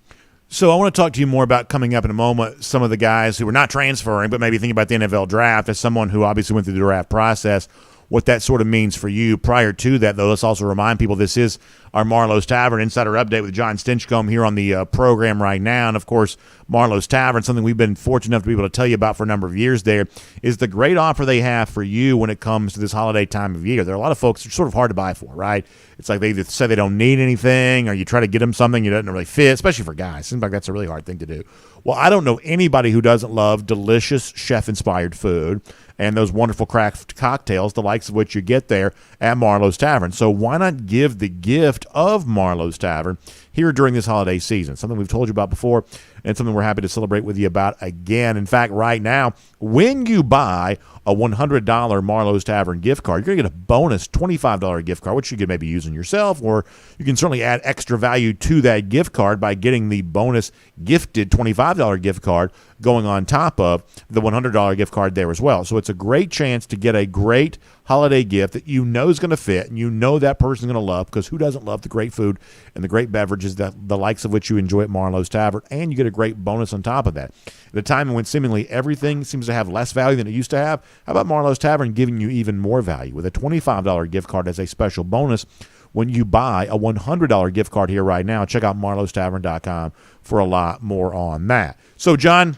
So I want to talk to you more about, coming up in a moment, some of the guys who are not transferring, but maybe thinking about the NFL draft. As someone who obviously went through the draft process, what that sort of means for you. Prior to that, though, let's also remind people this is our Marlowe's Tavern Insider Update with John Stinchcomb here on the program right now. And, of course, Marlowe's Tavern, something we've been fortunate enough to be able to tell you about for a number of years there, is the great offer they have for you when it comes to this holiday time of year. There are a lot of folks that are sort of hard to buy for, right? It's like they either say they don't need anything, or you try to get them something you doesn't really fit, especially for guys. Seems like that's a really hard thing to do. Well, I don't know anybody who doesn't love delicious chef-inspired food and those wonderful craft cocktails, the likes of which you get there at Marlowe's Tavern. So why not give the gift of Marlowe's Tavern here during this holiday season? Something we've told you about before, and something we're happy to celebrate with you about again. In fact, right now, when you buy a $100 Marlowe's Tavern gift card, you're going to get a bonus $25 gift card, which you could maybe use on yourself, or you can certainly add extra value to that gift card by getting the bonus gifted $25 gift card going on top of the $100 gift card there as well. So it's a great chance to get a great holiday gift that you know is going to fit and you know that person's going to love, because who doesn't love the great food and the great beverages, that the likes of which you enjoy at Marlowe's Tavern, and you get a great bonus on top of that. At a time when seemingly everything seems to have less value than it used to have, how about Marlowe's Tavern giving you even more value with a $25 gift card as a special bonus when you buy a $100 gift card here right now? Check out marlowestavern.com for a lot more on that. So, John,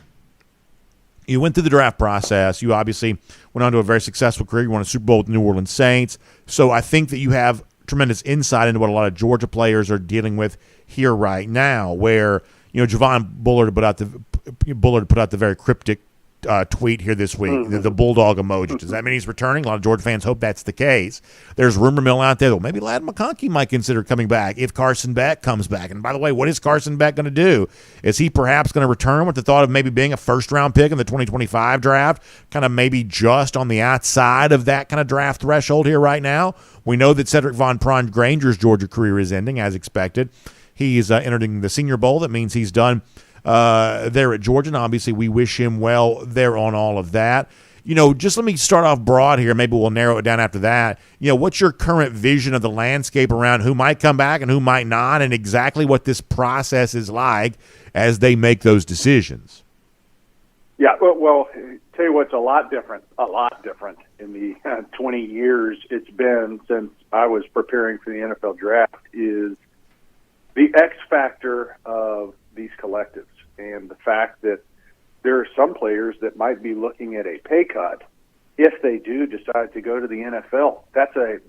you went through the draft process. You obviously went on to a very successful career. You won a Super Bowl with the New Orleans Saints. So I think that you have tremendous insight into what a lot of Georgia players are dealing with here right now, where, you know, Javon Bullard put out the very cryptic tweet here this week, the Bulldog emoji. Does that mean he's returning? A lot of Georgia fans hope that's the case. There's rumor mill out there that maybe Ladd McConkey might consider coming back if Carson Beck comes back. And by the way, what is Carson Beck going to do? Is he perhaps going to return with the thought of maybe being a first-round pick in the 2025 draft, kind of maybe just on the outside of that kind of draft threshold here right now? We know that Cedric Von Granger's Georgia career is ending, as expected. He's entering the Senior Bowl. That means he's done there at Georgia, and obviously we wish him well there on all of that. You know, just let me start off broad here. Maybe we'll narrow it down after that. You know, what's your current vision of the landscape around who might come back and who might not, and exactly what this process is like as they make those decisions? Yeah, well, tell you what's a lot different in the 20 years it's been since I was preparing for the NFL draft is the X factor of these collectives, and the fact that there are some players that might be looking at a pay cut if they do decide to go to the NFL. That's a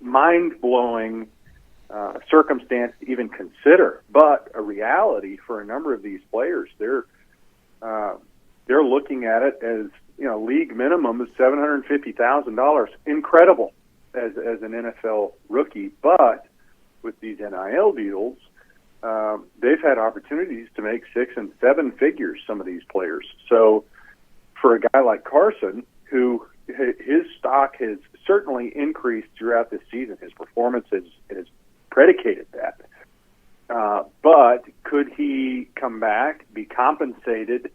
mind-blowing circumstance to even consider, but a reality for a number of these players. They're looking at it as, you know, league minimum is $750,000. Incredible as an NFL rookie, but with these NIL deals, they've had opportunities to make 6 and 7 figures, some of these players. So for a guy like Carson, who his stock has certainly increased throughout this season, his performance has predicated that. But could he come back, be compensated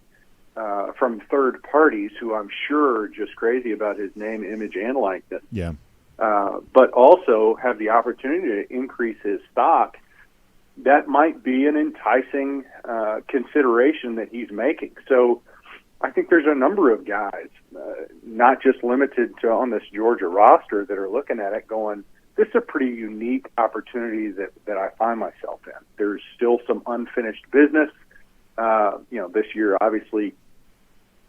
from third parties who I'm sure are just crazy about his name, image, and likeness? Yeah. But also have the opportunity to increase his stock? That might be an enticing consideration that he's making. So I think there's a number of guys, not just limited to on this Georgia roster, that are looking at it going, this is a pretty unique opportunity that I find myself in. There's still some unfinished business. This year obviously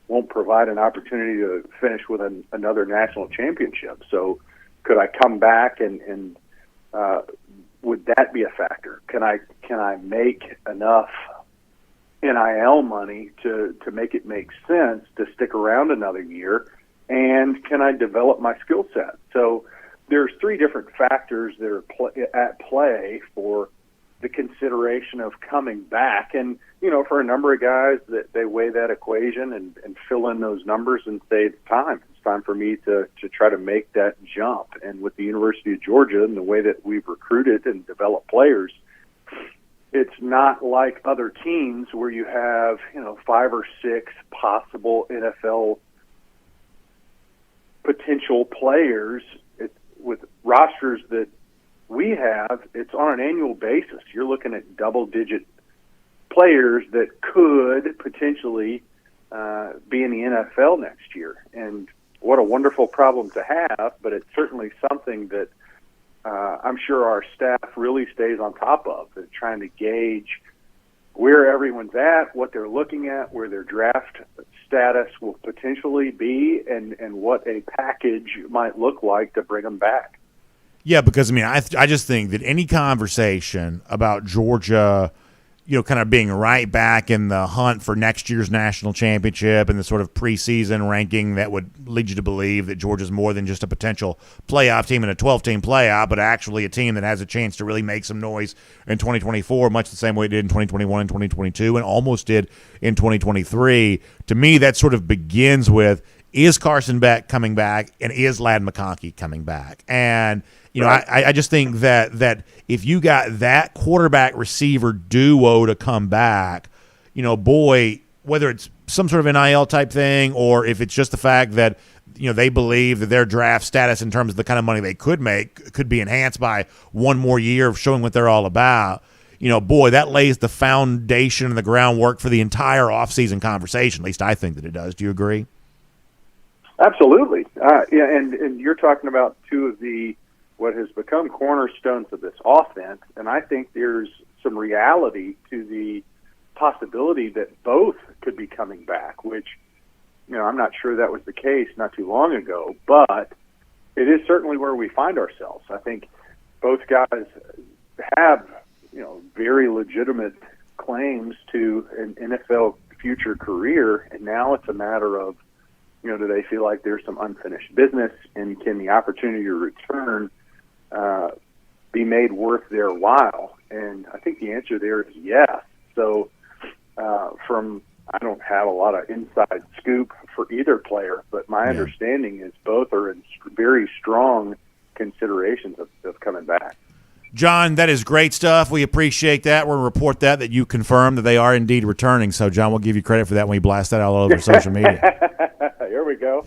won't provide an opportunity to finish with another national championship. So could I come back and would that be a factor? Can I make enough NIL money to make it make sense to stick around another year? And can I develop my skill set? So there's three different factors that are at play for the consideration of coming back. And, for a number of guys, that they weigh that equation and fill in those numbers and say, it's time. It's time for me to try to make that jump. And with the University of Georgia and the way that we've recruited and developed players, it's not like other teams where you have, 5 or 6 possible NFL potential players. With rosters that we have, it's on an annual basis. You're looking at double-digit players that could potentially be in the NFL next year. And what a wonderful problem to have, but it's certainly something that I'm sure our staff really stays on top of, trying to gauge where everyone's at, what they're looking at, where their draft status will potentially be, and what a package might look like to bring them back. Yeah, because, I just think that any conversation about Georgia, kind of being right back in the hunt for next year's national championship and the sort of preseason ranking that would lead you to believe that Georgia's more than just a potential playoff team and a 12-team playoff, but actually a team that has a chance to really make some noise in 2024, much the same way it did in 2021 and 2022 and almost did in 2023. To me, that sort of begins with, is Carson Beck coming back and is Ladd McConkey coming back? And right. I just think that if you got that quarterback receiver duo to come back, boy, whether it's some sort of NIL type thing or if it's just the fact that they believe that their draft status in terms of the kind of money they could make could be enhanced by one more year of showing what they're all about. Boy, that lays the foundation and the groundwork for the entire offseason conversation. At least I think that it does. Do you agree? Absolutely. And you're talking about two of what has become cornerstones of this offense, and I think there's some reality to the possibility that both could be coming back, which, I'm not sure that was the case not too long ago, but it is certainly where we find ourselves. I think both guys have, very legitimate claims to an NFL future career, and now it's a matter of, do they feel like there's some unfinished business, and can the opportunity to return be made worth their while? And I think the answer there is yes. So I don't have a lot of inside scoop for either player, but my understanding is both are in very strong considerations of coming back. John, that is great stuff. We appreciate that. We'll report that you confirmed that they are indeed returning. So, John, we'll give you credit for that when we blast that all over social media. Here we go.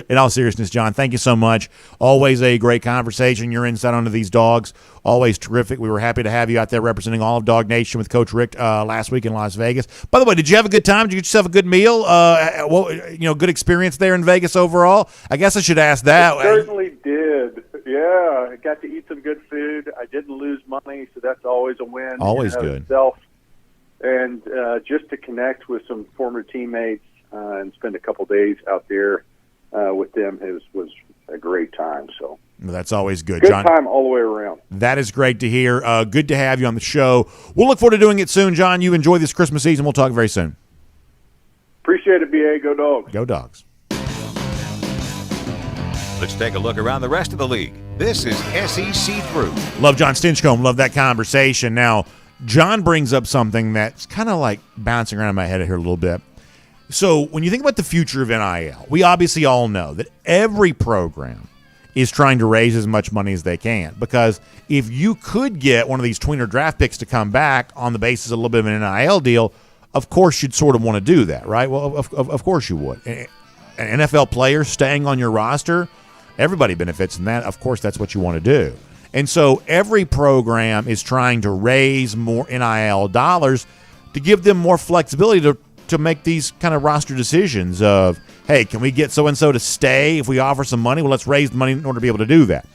In all seriousness, John, thank you so much. Always a great conversation. Your insight onto these dogs, always terrific. We were happy to have you out there representing all of Dog Nation with Coach Rick last week in Las Vegas. By the way, did you have a good time? Did you get yourself a good meal? Good experience there in Vegas overall? I guess I should ask that. I certainly did. Yeah, I got to eat some good food. I didn't lose money, so that's always a win. Always good. And just to connect with some former teammates and spend a couple days out there with them was a great time. So that's always good, John. John. Good time all the way around. That is great to hear. Good to have you on the show. We'll look forward to doing it soon, John. You enjoy this Christmas season. We'll talk very soon. Appreciate it, BA. Go Dogs. Go Dogs. Let's take a look around the rest of the league. This is SEC Through. Love John Stinchcomb. Love that conversation. Now, John brings up something that's kind of like bouncing around in my head here a little bit. So when you think about the future of NIL, we obviously all know that every program is trying to raise as much money as they can, because if you could get one of these tweener draft picks to come back on the basis of a little bit of an NIL deal, of course you'd sort of want to do that, right? Well, of course you would. An NFL player staying on your roster, everybody benefits in that. Of course, that's what you want to do. And so every program is trying to raise more NIL dollars to give them more flexibility to make these kind of roster decisions of, hey, can we get so-and-so to stay if we offer some money? Well, let's raise the money in order to be able to do that.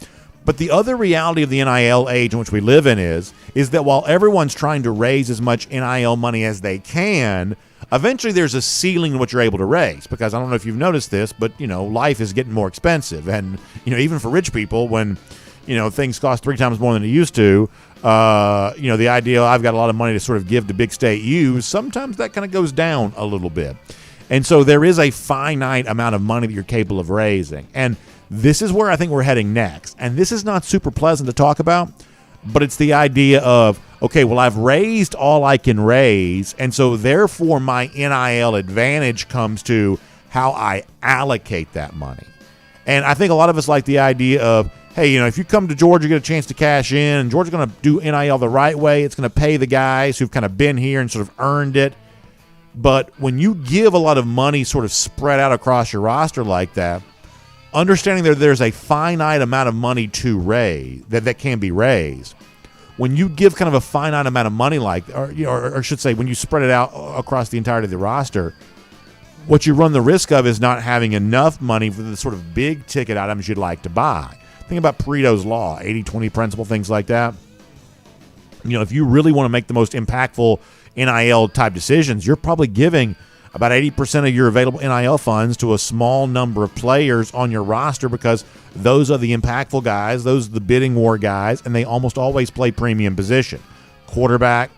But the other reality of the NIL age in which we live in is that while everyone's trying to raise as much NIL money as they can, eventually there's a ceiling to what you're able to raise. Because I don't know if you've noticed this, but, life is getting more expensive. And, even for rich people, when things cost 3 times more than it used to. The idea I've got a lot of money to sort of give to big state U's, sometimes that kind of goes down a little bit. And so there is a finite amount of money that you're capable of raising. And this is where I think we're heading next. And this is not super pleasant to talk about, but it's the idea of, okay, well, I've raised all I can raise, and so therefore my NIL advantage comes to how I allocate that money. And I think a lot of us like the idea of, hey, if you come to Georgia, you get a chance to cash in, and Georgia's going to do NIL the right way. It's going to pay the guys who've kind of been here and sort of earned it. But when you give a lot of money sort of spread out across your roster like that, understanding that there's a finite amount of money to raise, that can be raised, when you give kind of a finite amount of money or I should say when you spread it out across the entirety of the roster, what you run the risk of is not having enough money for the sort of big ticket items you'd like to buy. Think about Pareto's Law, 80-20 principle, things like that. If you really want to make the most impactful NIL type decisions, you're probably giving about 80% of your available NIL funds to a small number of players on your roster because those are the impactful guys, those are the bidding war guys, and they almost always play premium position. Quarterback,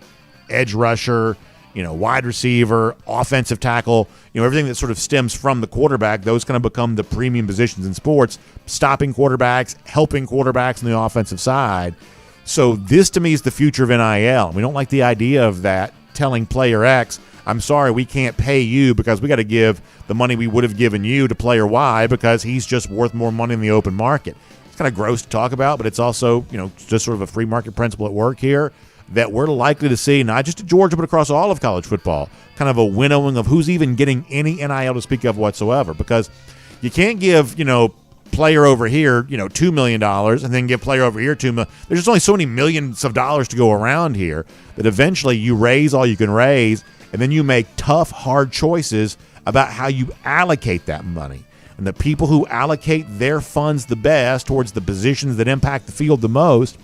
edge rusher, wide receiver, offensive tackle, everything that sort of stems from the quarterback, those kind of become the premium positions in sports, stopping quarterbacks, helping quarterbacks on the offensive side. So this to me is the future of NIL. We don't like the idea of that, telling player X, I'm sorry, we can't pay you because we got to give the money we would have given you to player Y because he's just worth more money in the open market. It's kind of gross to talk about, but it's also, just sort of a free market principle at work here that we're likely to see, not just at Georgia, but across all of college football, kind of a winnowing of who's even getting any NIL to speak of whatsoever, because you can't give, player over here, $2 million and then give player over here $2 million. There's just only so many millions of dollars to go around here that eventually you raise all you can raise, and then you make tough, hard choices about how you allocate that money. And the people who allocate their funds the best towards the positions that impact the field the most,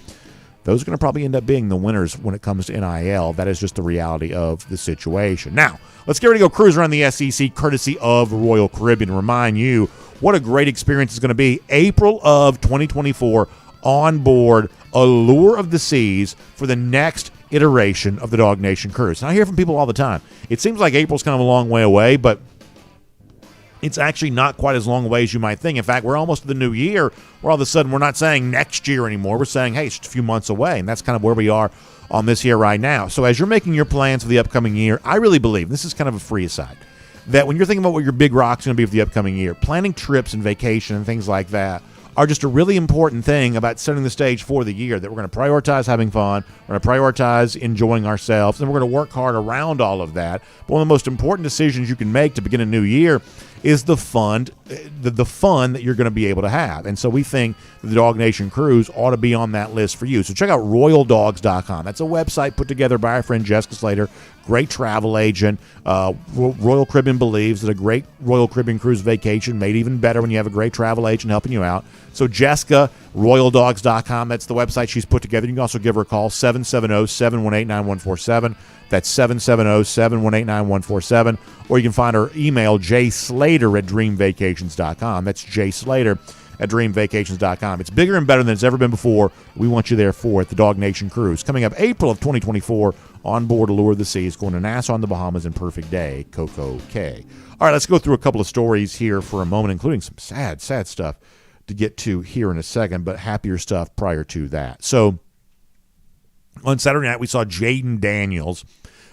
those are going to probably end up being the winners when it comes to NIL. That is just the reality of the situation. Now, let's get ready to go cruise around the SEC courtesy of Royal Caribbean. Remind you what a great experience it's going to be. April of 2024 on board Allure of the Seas for the next iteration of the DawgNation Cruise. And I hear from people all the time. It seems like April's kind of a long way away, but it's actually not quite as long away as you might think. In fact, we're almost to the new year, where all of a sudden we're not saying next year anymore. We're saying, hey, it's just a few months away, and that's kind of where we are on this here right now. So as you're making your plans for the upcoming year, I really believe, this is kind of a free aside, that when you're thinking about what your big rock's going to be for the upcoming year, planning trips and vacation and things like that are just a really important thing about setting the stage for the year, that we're going to prioritize having fun, we're going to prioritize enjoying ourselves, and we're going to work hard around all of that. But one of the most important decisions you can make to begin a new year is the fun that you're going to be able to have. And so we think that the DawgNation Cruise ought to be on that list for you. So check out RoyalDogs.com. That's a website put together by our friend Jessica Slater, great travel agent. Royal Caribbean believes that a great Royal Caribbean cruise vacation made even better when you have a great travel agent helping you out. So Jessica, RoyalDogs.com, that's the website she's put together. You can also give her a call, 770-718-9147. That's 770-718-9147. Or you can find her email, jslater@dreamvacations.com. That's jslater@dreamvacations.com. It's bigger and better than it's ever been before. We want you there for it, the DawgNation Cruise. Coming up April of 2024, on board Allure of the Seas, going to Nassau in the Bahamas and Perfect Day, Coco Cay. All right, let's go through a couple of stories here for a moment, including some sad stuff to get to here in a second, but happier stuff prior to that. So on Saturday night, we saw Jaden Daniels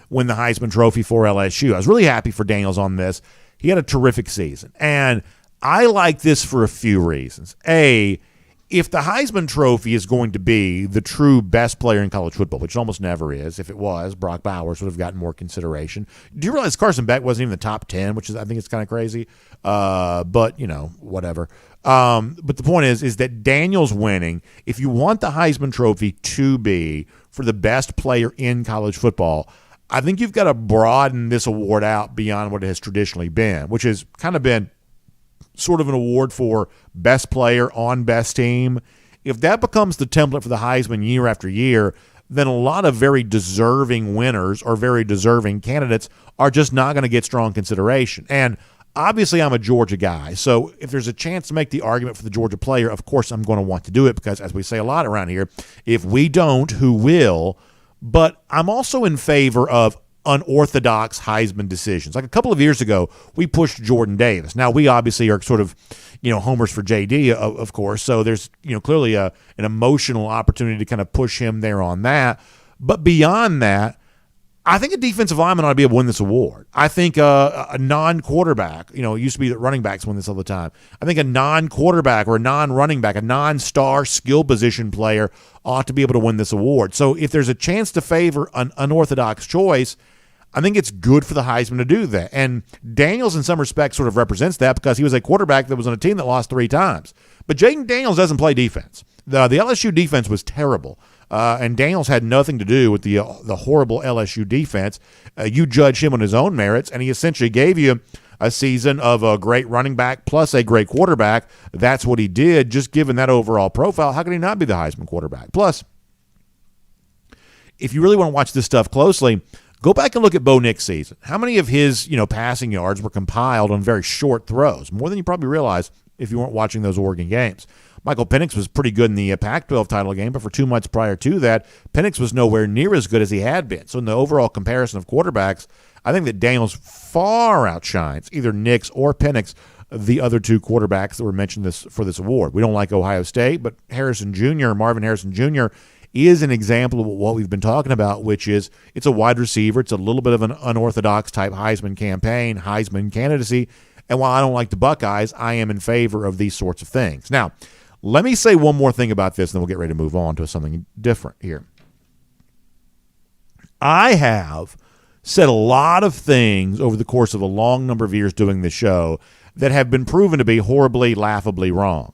win the Heisman Trophy for LSU. I was really happy for Daniels on this. He had a terrific season. And I like this for a few reasons. A, if the Heisman Trophy is going to be the true best player in college football, which it almost never is, if it was, Brock Bowers would have gotten more consideration. Do you realize Carson Beck wasn't even in the top 10, which is, I think it's kind of crazy. But, whatever. But the point is that Daniels winning, if you want the Heisman Trophy to be for the best player in college football, I think you've got to broaden this award out beyond what it has traditionally been, which has kind of been sort of an award for best player on best team. If that becomes the template for the Heisman year after year, then a lot of very deserving winners or very deserving candidates are just not going to get strong consideration. And Obviously, I'm a Georgia guy, so if there's a chance to make the argument for the Georgia player, of course I'm going to want to do it because, as we say a lot around here, if we don't, who will? But I'm also in favor of unorthodox Heisman decisions. Like a couple of years ago, we pushed Jordan Davis. Now, we obviously are sort of, homers for JD, of course, so there's, clearly an emotional opportunity to kind of push him there on that. But beyond that, I think a defensive lineman ought to be able to win this award. I think a non-quarterback, it used to be that running backs win this all the time. I think a non-quarterback or a non-running back, a non-star skill position player ought to be able to win this award. So if there's a chance to favor an unorthodox choice, I think it's good for the Heisman to do that. And Daniels, in some respects, sort of represents that because he was a quarterback that was on a team that lost 3 times. But Jaden Daniels doesn't play defense. The LSU defense was terrible. And Daniels had nothing to do with the horrible LSU defense. You judge him on his own merits, and he essentially gave you a season of a great running back plus a great quarterback. That's what he did, just given that overall profile. How can he not be the Heisman quarterback? Plus, if you really want to watch this stuff closely, go back and look at Bo Nix's season. How many of his passing yards were compiled on very short throws? More than you probably realize if you weren't watching those Oregon games. Michael Penix was pretty good in the Pac-12 title game, but for 2 months prior to that, Penix was nowhere near as good as he had been. So in the overall comparison of quarterbacks, I think that Daniels far outshines either Nix or Penix, the other 2 quarterbacks that were mentioned for this award. We don't like Ohio State, but Marvin Harrison Jr., is an example of what we've been talking about, which is it's a wide receiver. It's a little bit of an unorthodox type Heisman campaign, Heisman candidacy. And while I don't like the Buckeyes, I am in favor of these sorts of things. Now, let me say one more thing about this, and then we'll get ready to move on to something different here. I have said a lot of things over the course of a long number of years doing this show that have been proven to be horribly, laughably wrong.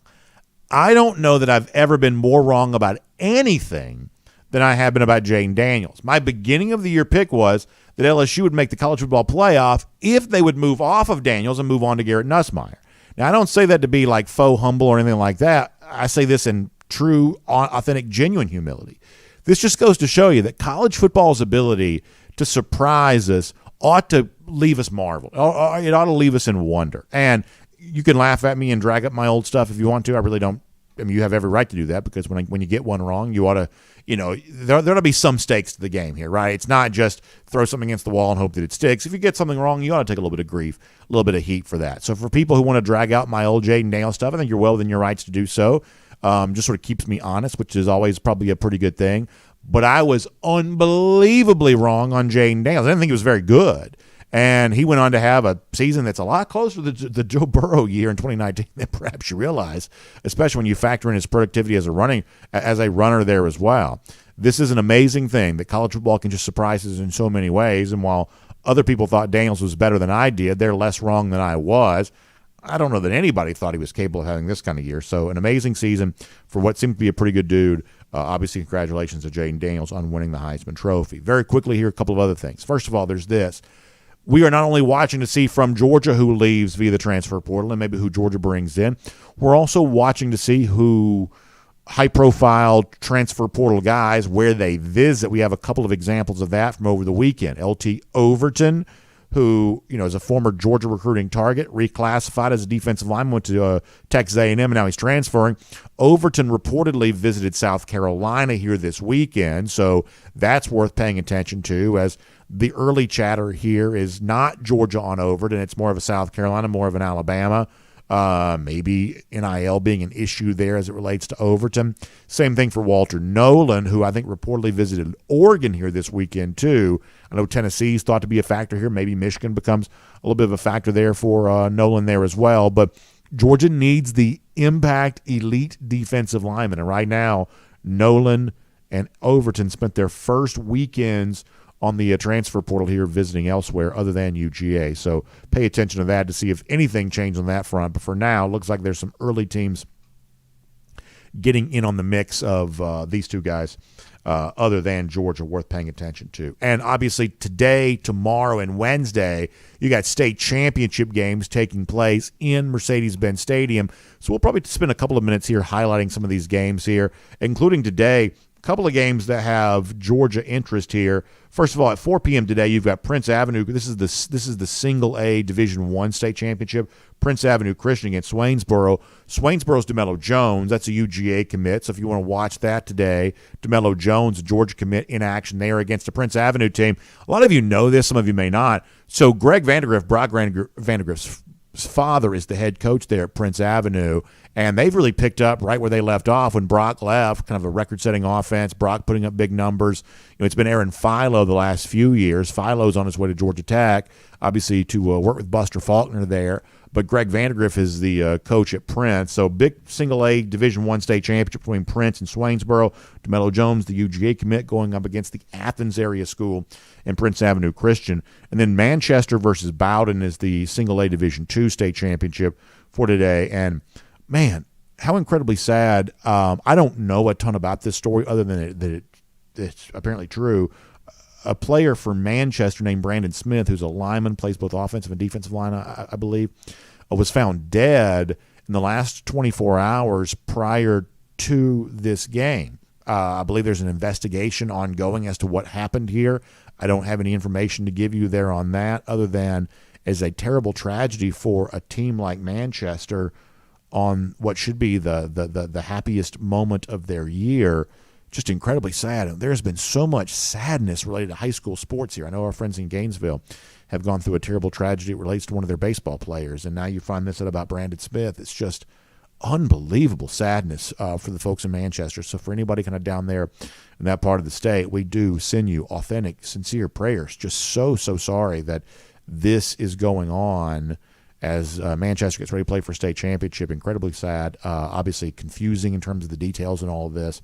I don't know that I've ever been more wrong about anything than I have been about Jaden Daniels. My beginning of the year pick was that LSU would make the college football playoff if they would move off of Daniels and move on to Garrett Nussmeier. Now, I don't say that to be like faux humble or anything like that. I say this in true, authentic, genuine humility. This just goes to show you that college football's ability to surprise us ought to leave us marveled. It ought to leave us in wonder. And you can laugh at me and drag up my old stuff if you want to. I really don't. I mean, you have every right to do that because when you get one wrong, you ought to, there ought to be some stakes to the game here, right? It's not just throw something against the wall and hope that it sticks. If you get something wrong, you ought to take a little bit of grief, a little bit of heat for that. So for people who want to drag out my old Jaden Daniels stuff, I think you're well within your rights to do so. Just sort of keeps me honest, which is always probably a pretty good thing. But I was unbelievably wrong on Jaden Daniels. I didn't think he was very good. And he went on to have a season that's a lot closer to the Joe Burrow year in 2019 than perhaps you realize, especially when you factor in his productivity as a runner there as well. This is an amazing thing that college football can just surprise us in so many ways. And while other people thought Daniels was better than I did, they're less wrong than I was. I don't know that anybody thought he was capable of having this kind of year. So an amazing season for what seemed to be a pretty good dude. Obviously, congratulations to Jaden Daniels on winning the Heisman Trophy. Very quickly here, a couple of other things. First of all, there's this. We are not only watching to see from Georgia who leaves via the transfer portal and maybe who Georgia brings in, we're also watching to see who high-profile transfer portal guys, where they visit. We have a couple of examples of that from over the weekend. LT Overton, who is a former Georgia recruiting target, reclassified as a defensive lineman, went to Texas A&M, and now he's transferring. Overton reportedly visited South Carolina here this weekend, so that's worth paying attention to, as the early chatter here is not Georgia on Overton. It's more of a South Carolina, more of an Alabama. Maybe NIL being an issue there as it relates to Overton. Same thing for Walter Nolan, who I think reportedly visited Oregon here this weekend too. I know Tennessee's thought to be a factor here. Maybe Michigan becomes a little bit of a factor there for Nolan there as well. But Georgia needs the impact elite defensive lineman. And right now, Nolan and Overton spent their first weekends on the transfer portal here visiting elsewhere other than UGA. So pay attention to that to see if anything changed on that front. But for now, it looks like there's some early teams getting in on the mix of these two guys other than Georgia worth paying attention to. And obviously today, tomorrow, and Wednesday, you got state championship games taking place in Mercedes-Benz Stadium. So we'll probably spend a couple of minutes here highlighting some of these games here, including today. couple of games that have Georgia interest here. First of all, at 4 p.m. today, you've got Prince Avenue. This is the Single A Division I state championship. Prince Avenue Christian against Swainsboro. Swainsboro's DeMello Jones. That's a UGA commit. So if you want to watch that today, DeMello Jones, a Georgia commit in action there against the Prince Avenue team. A lot of you know this. Some of you may not. So Greg Vandegrift, Brock Vandegrift's father, is the head coach there at Prince Avenue, and they've really picked up right where they left off when Brock left. Kind of a record-setting offense. Brock putting up big numbers. It's been Aaron Philo the last few years. Philo's on his way to Georgia Tech, obviously to work with Buster Faulkner there. But Greg Vandegrift is the coach at Prince. So big single-A Division I state championship between Prince and Swainsboro. DeMello Jones, the UGA commit, going up against the Athens area school and Prince Avenue Christian. And then Manchester versus Bowdoin is the single-A Division II state championship for today. And, man, how incredibly sad. I don't know a ton about this story other than that it's apparently true. A player for Manchester named Brandon Smith, who's a lineman, plays both offensive and defensive line, I believe, was found dead in the last 24 hours prior to this game. I believe there's an investigation ongoing as to what happened here. I don't have any information to give you there on that other than as a terrible tragedy for a team like Manchester on what should be the happiest moment of their year. Just incredibly sad. There's been so much sadness related to high school sports here. I know our friends in Gainesville have gone through a terrible tragedy. It relates to one of their baseball players, and now you find this out about Brandon Smith. It's just unbelievable sadness for the folks in Manchester. So for anybody kind of down there in that part of the state, we do send you authentic, sincere prayers. Just so sorry that this is going on as Manchester gets ready to play for a state championship. Incredibly sad. Obviously confusing in terms of the details and all of this.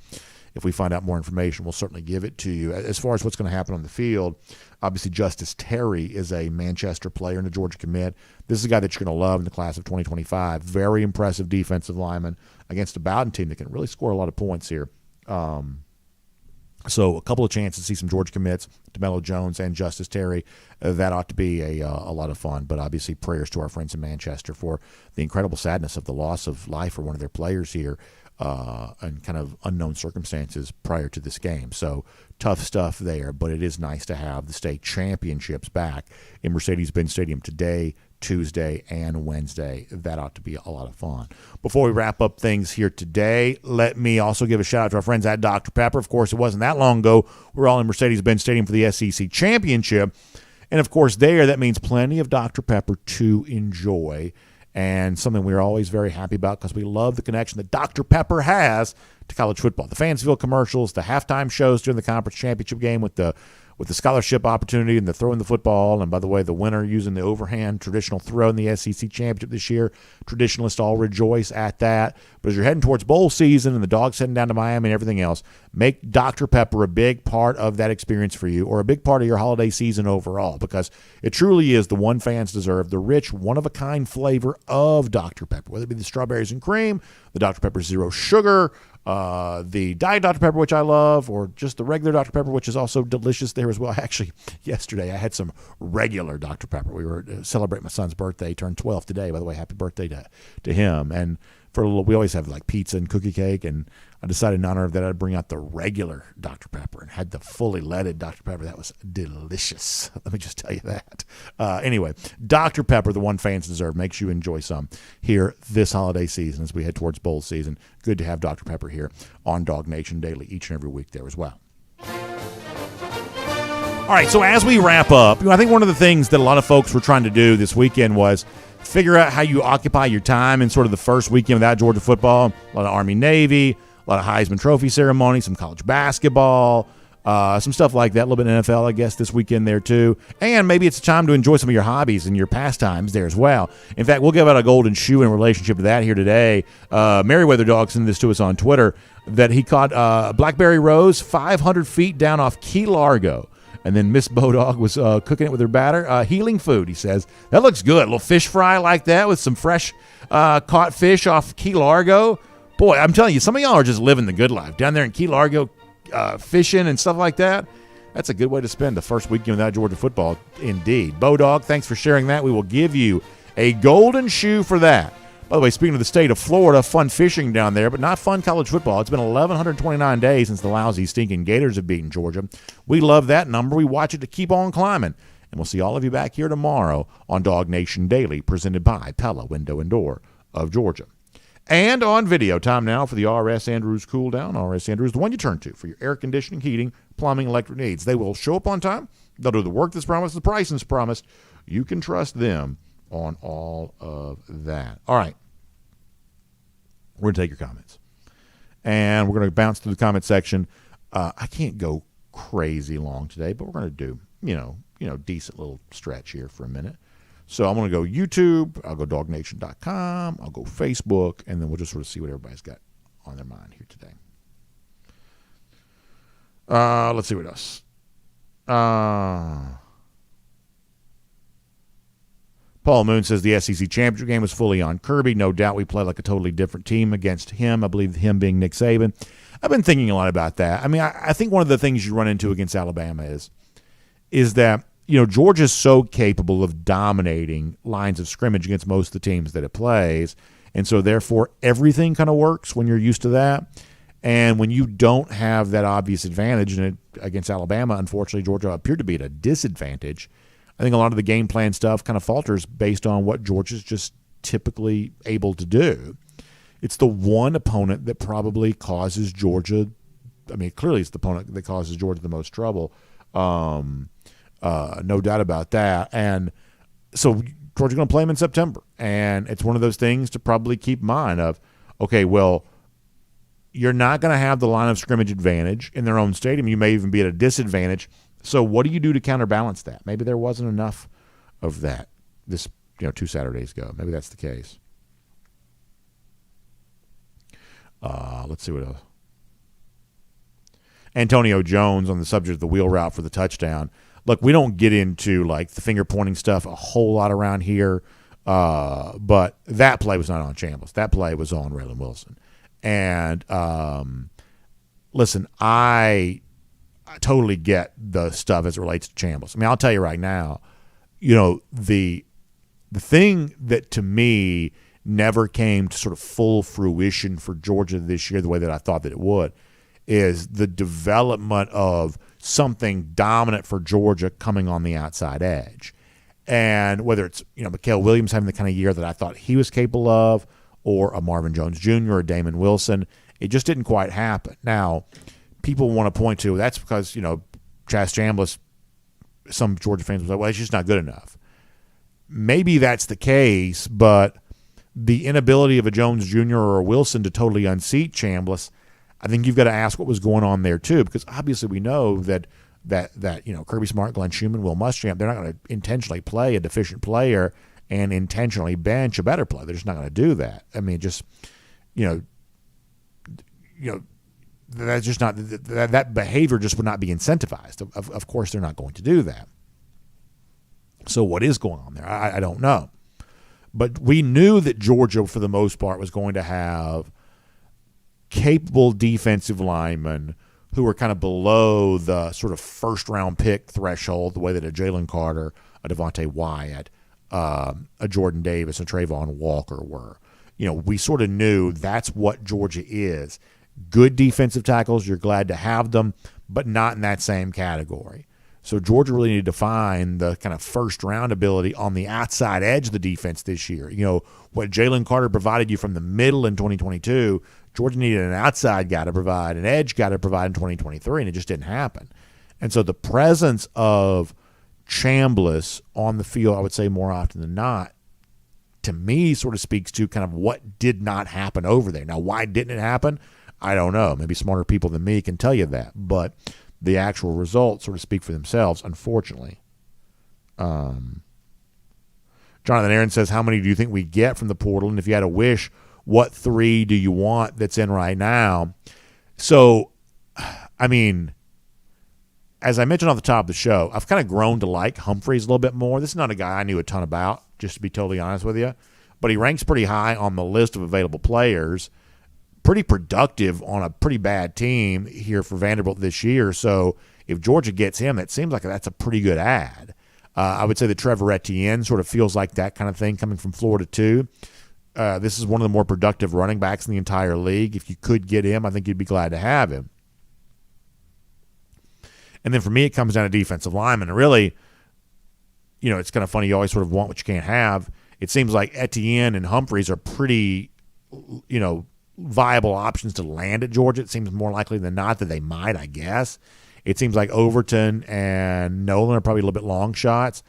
If we find out more information, we'll certainly give it to you. As far as what's going to happen on the field, obviously Justice Terry is a Manchester player and a Georgia commit. This is a guy that you're going to love in the class of 2025. Very impressive defensive lineman against a Bowdoin team that can really score a lot of points here. So a couple of chances to see some Georgia commits, DeMello Jones and Justice Terry. That ought to be a lot of fun. But obviously prayers to our friends in Manchester for the incredible sadness of the loss of life for one of their players here. And kind of unknown circumstances prior to this game. So tough stuff there, but it is nice to have the state championships back in Mercedes-Benz Stadium today, Tuesday, and Wednesday. That ought to be a lot of fun. Before we wrap up things here today, let me also give a shout-out to our friends at Dr. Pepper. Of course, it wasn't that long ago. We're all in Mercedes-Benz Stadium for the SEC Championship. And, of course, that means plenty of Dr. Pepper to enjoy. And something we're always very happy about because we love the connection that Dr. Pepper has to college football. The Fansville commercials, the halftime shows during the conference championship game with the scholarship opportunity and the throwing the football. And by the way, the winner using the overhand traditional throw in the SEC championship this year. Traditionalists all rejoice at that. But as you're heading towards bowl season and the Dogs heading down to Miami and everything else, make Dr. Pepper a big part of that experience for you or a big part of your holiday season overall because it truly is the one fans deserve, the rich, one-of-a-kind flavor of Dr. Pepper, whether it be the strawberries and cream, the Dr. Pepper Zero Sugar, the Diet Dr. Pepper, which I love, or just the regular Dr. Pepper, which is also delicious there as well. Actually, yesterday I had some regular Dr. Pepper. We were celebrating my son's birthday. He turned 12 today. By the way, happy birthday to him. And for a little, we always have like pizza and cookie cake, and I decided in honor of that I'd bring out the regular Dr. Pepper and had the fully leaded Dr. Pepper. That was delicious. Let me just tell you that. Anyway, Dr. Pepper, the one fans deserve, makes you enjoy some here this holiday season as we head towards bowl season. Good to have Dr. Pepper here on DawgNation Daily each and every week there as well. All right, so as we wrap up, I think one of the things that a lot of folks were trying to do this weekend was figure out how you occupy your time in sort of the first weekend without Georgia football. A lot of Army-Navy, a lot of Heisman Trophy ceremony, some college basketball, some stuff like that. A little bit of NFL, I guess, this weekend there too. And maybe it's a time to enjoy some of your hobbies and your pastimes there as well. In fact, we'll give out a golden shoe in relationship to that here today. Meriwether Dog sent this to us on Twitter that he caught Blackberry Rose 500 feet down off Key Largo. And then Miss Bulldog was cooking it with her batter. Healing food, he says. That looks good. A little fish fry like that with some fresh caught fish off Key Largo. Boy, I'm telling you, some of y'all are just living the good life. Down there in Key Largo, fishing and stuff like that. That's a good way to spend the first weekend without Georgia football, indeed. Bulldog, thanks for sharing that. We will give you a golden shoe for that. By the way, speaking of the state of Florida, fun fishing down there, but not fun college football. It's been 1,129 days since the lousy, stinking Gators have beaten Georgia. We love that number. We watch it to keep on climbing. And we'll see all of you back here tomorrow on DawgNation Daily, presented by Pella Window and Door of Georgia. And on video, time now for the R.S. Andrews Cool Down. R.S. Andrews, the one you turn to for your air conditioning, heating, plumbing, electric needs. They will show up on time. They'll do the work that's promised, the price that's promised. You can trust them on all of that. All right. We're going to take your comments. And we're going to bounce through the comment section. I can't go crazy long today, but we're going to do, decent little stretch here for a minute. So I'm going to go YouTube. I'll go DawgNation.com. I'll go Facebook. And then we'll just sort of see what everybody's got on their mind here today. Let's see what else. Paul Moon says the SEC championship game was fully on Kirby. No doubt we played like a totally different team against him. I believe him being Nick Saban. I've been thinking a lot about that. I mean, I think one of the things you run into against Alabama is that, Georgia's so capable of dominating lines of scrimmage against most of the teams that it plays. And so, therefore, everything kind of works when you're used to that. And when you don't have that obvious advantage against Alabama, unfortunately, Georgia appeared to be at a disadvantage. I think a lot of the game plan stuff kind of falters based on what Georgia's just typically able to do. It's the one opponent that probably causes Georgia – I mean, clearly it's the opponent that causes Georgia the most trouble. No doubt about that. And so Georgia's going to play them in September. And it's one of those things to probably keep in mind of, okay, well, you're not going to have the line of scrimmage advantage in their own stadium. You may even be at a disadvantage. So what do you do to counterbalance that? Maybe there wasn't enough of that this 2 Saturdays ago. Maybe that's the case. Let's see what else. Antonio Jones on the subject of the wheel route for the touchdown. Look, we don't get into like the finger pointing stuff a whole lot around here, but that play was not on Chambliss. That play was on Raylan Wilson. And listen, I totally get the stuff as it relates to Chambliss. I mean, I'll tell you right now, the thing that to me never came to sort of full fruition for Georgia this year the way that I thought that it would is the development of something dominant for Georgia coming on the outside edge. And whether it's, Mikael Williams having the kind of year that I thought he was capable of, or a Marvin Jones Jr. or Damon Wilson, it just didn't quite happen. Now, people want to point to that's because, Chaz Chambliss, some Georgia fans will say, well, it's just not good enough. Maybe that's the case, but the inability of a Jones Jr. or a Wilson to totally unseat Chambliss, I think you've got to ask what was going on there too, because obviously we know that Kirby Smart, Glenn Schumann, Will Muschamp, they're not going to intentionally play a deficient player and intentionally bench a better player. They're just not going to do that. I mean, just that's just not that behavior just would not be incentivized. Of course, they're not going to do that. So what is going on there? I don't know. But we knew that Georgia, for the most part, was going to have capable defensive linemen who were kind of below the sort of first-round pick threshold, the way that a Jalen Carter, a Devontae Wyatt, a Jordan Davis, a Trayvon Walker were. We sort of knew that's what Georgia is. Good defensive tackles, you're glad to have them, but not in that same category. So Georgia really needed to find the kind of first-round ability on the outside edge of the defense this year. What Jalen Carter provided you from the middle in 2022, Georgia needed an outside guy to provide, an edge guy to provide in 2023, and it just didn't happen. And so the presence of Chambliss on the field, I would say more often than not, to me sort of speaks to kind of what did not happen over there. Now, why didn't it happen? I don't know. Maybe smarter people than me can tell you that. But the actual results sort of speak for themselves, unfortunately. Jonathan Aaron says, how many do you think we get from the portal? And if you had a wish, what 3 do you want that's in right now? So, I mean, as I mentioned on the top of the show, I've kind of grown to like Humphreys a little bit more. This is not a guy I knew a ton about, just to be totally honest with you. But he ranks pretty high on the list of available players. Pretty productive on a pretty bad team here for Vanderbilt this year. So if Georgia gets him, it seems like that's a pretty good ad. I would say that Trevor Etienne sort of feels like that kind of thing coming from Florida too. this is one of the more productive running backs in the entire league. If you could get him, I think you'd be glad to have him. And then for me, it comes down to defensive linemen. And really, it's kind of funny. You always sort of want what you can't have. It seems like Etienne and Humphreys are pretty, viable options to land at Georgia. It seems more likely than not that they might, I guess. It seems like Overton and Nolan are probably a little bit long shots.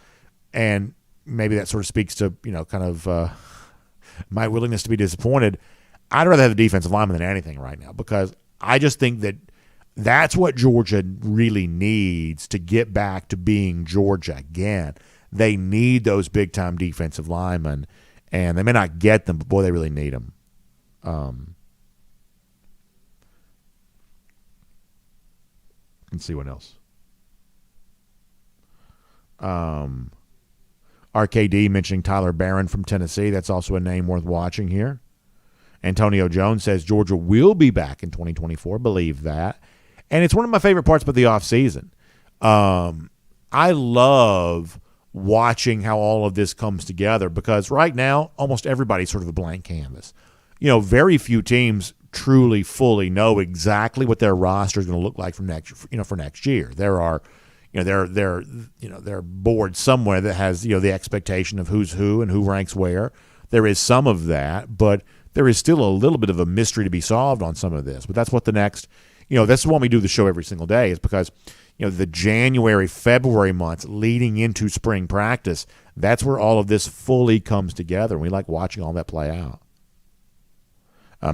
And maybe that sort of speaks to, my willingness to be disappointed. I'd rather have a defensive lineman than anything right now, because I just think that that's what Georgia really needs to get back to being Georgia again. They need those big-time defensive linemen, and they may not get them, but, boy, they really need them. Let's see what else. RKD mentioning Tyler Barron from Tennessee. That's also a name worth watching here. Antonio Jones says Georgia will be back in 2024. Believe that. And it's one of my favorite parts about the offseason. I love watching how all of this comes together, because right now almost everybody's sort of a blank canvas. Very few teams truly fully know exactly what their roster is going to look like for next year. There are they're board somewhere that has the expectation of who's who and who ranks where. There is some of that, but there is still a little bit of a mystery to be solved on some of this. But that's what the next that's why we do the show every single day, is because the January, February months leading into spring practice, that's where all of this fully comes together, and we like watching all that play out.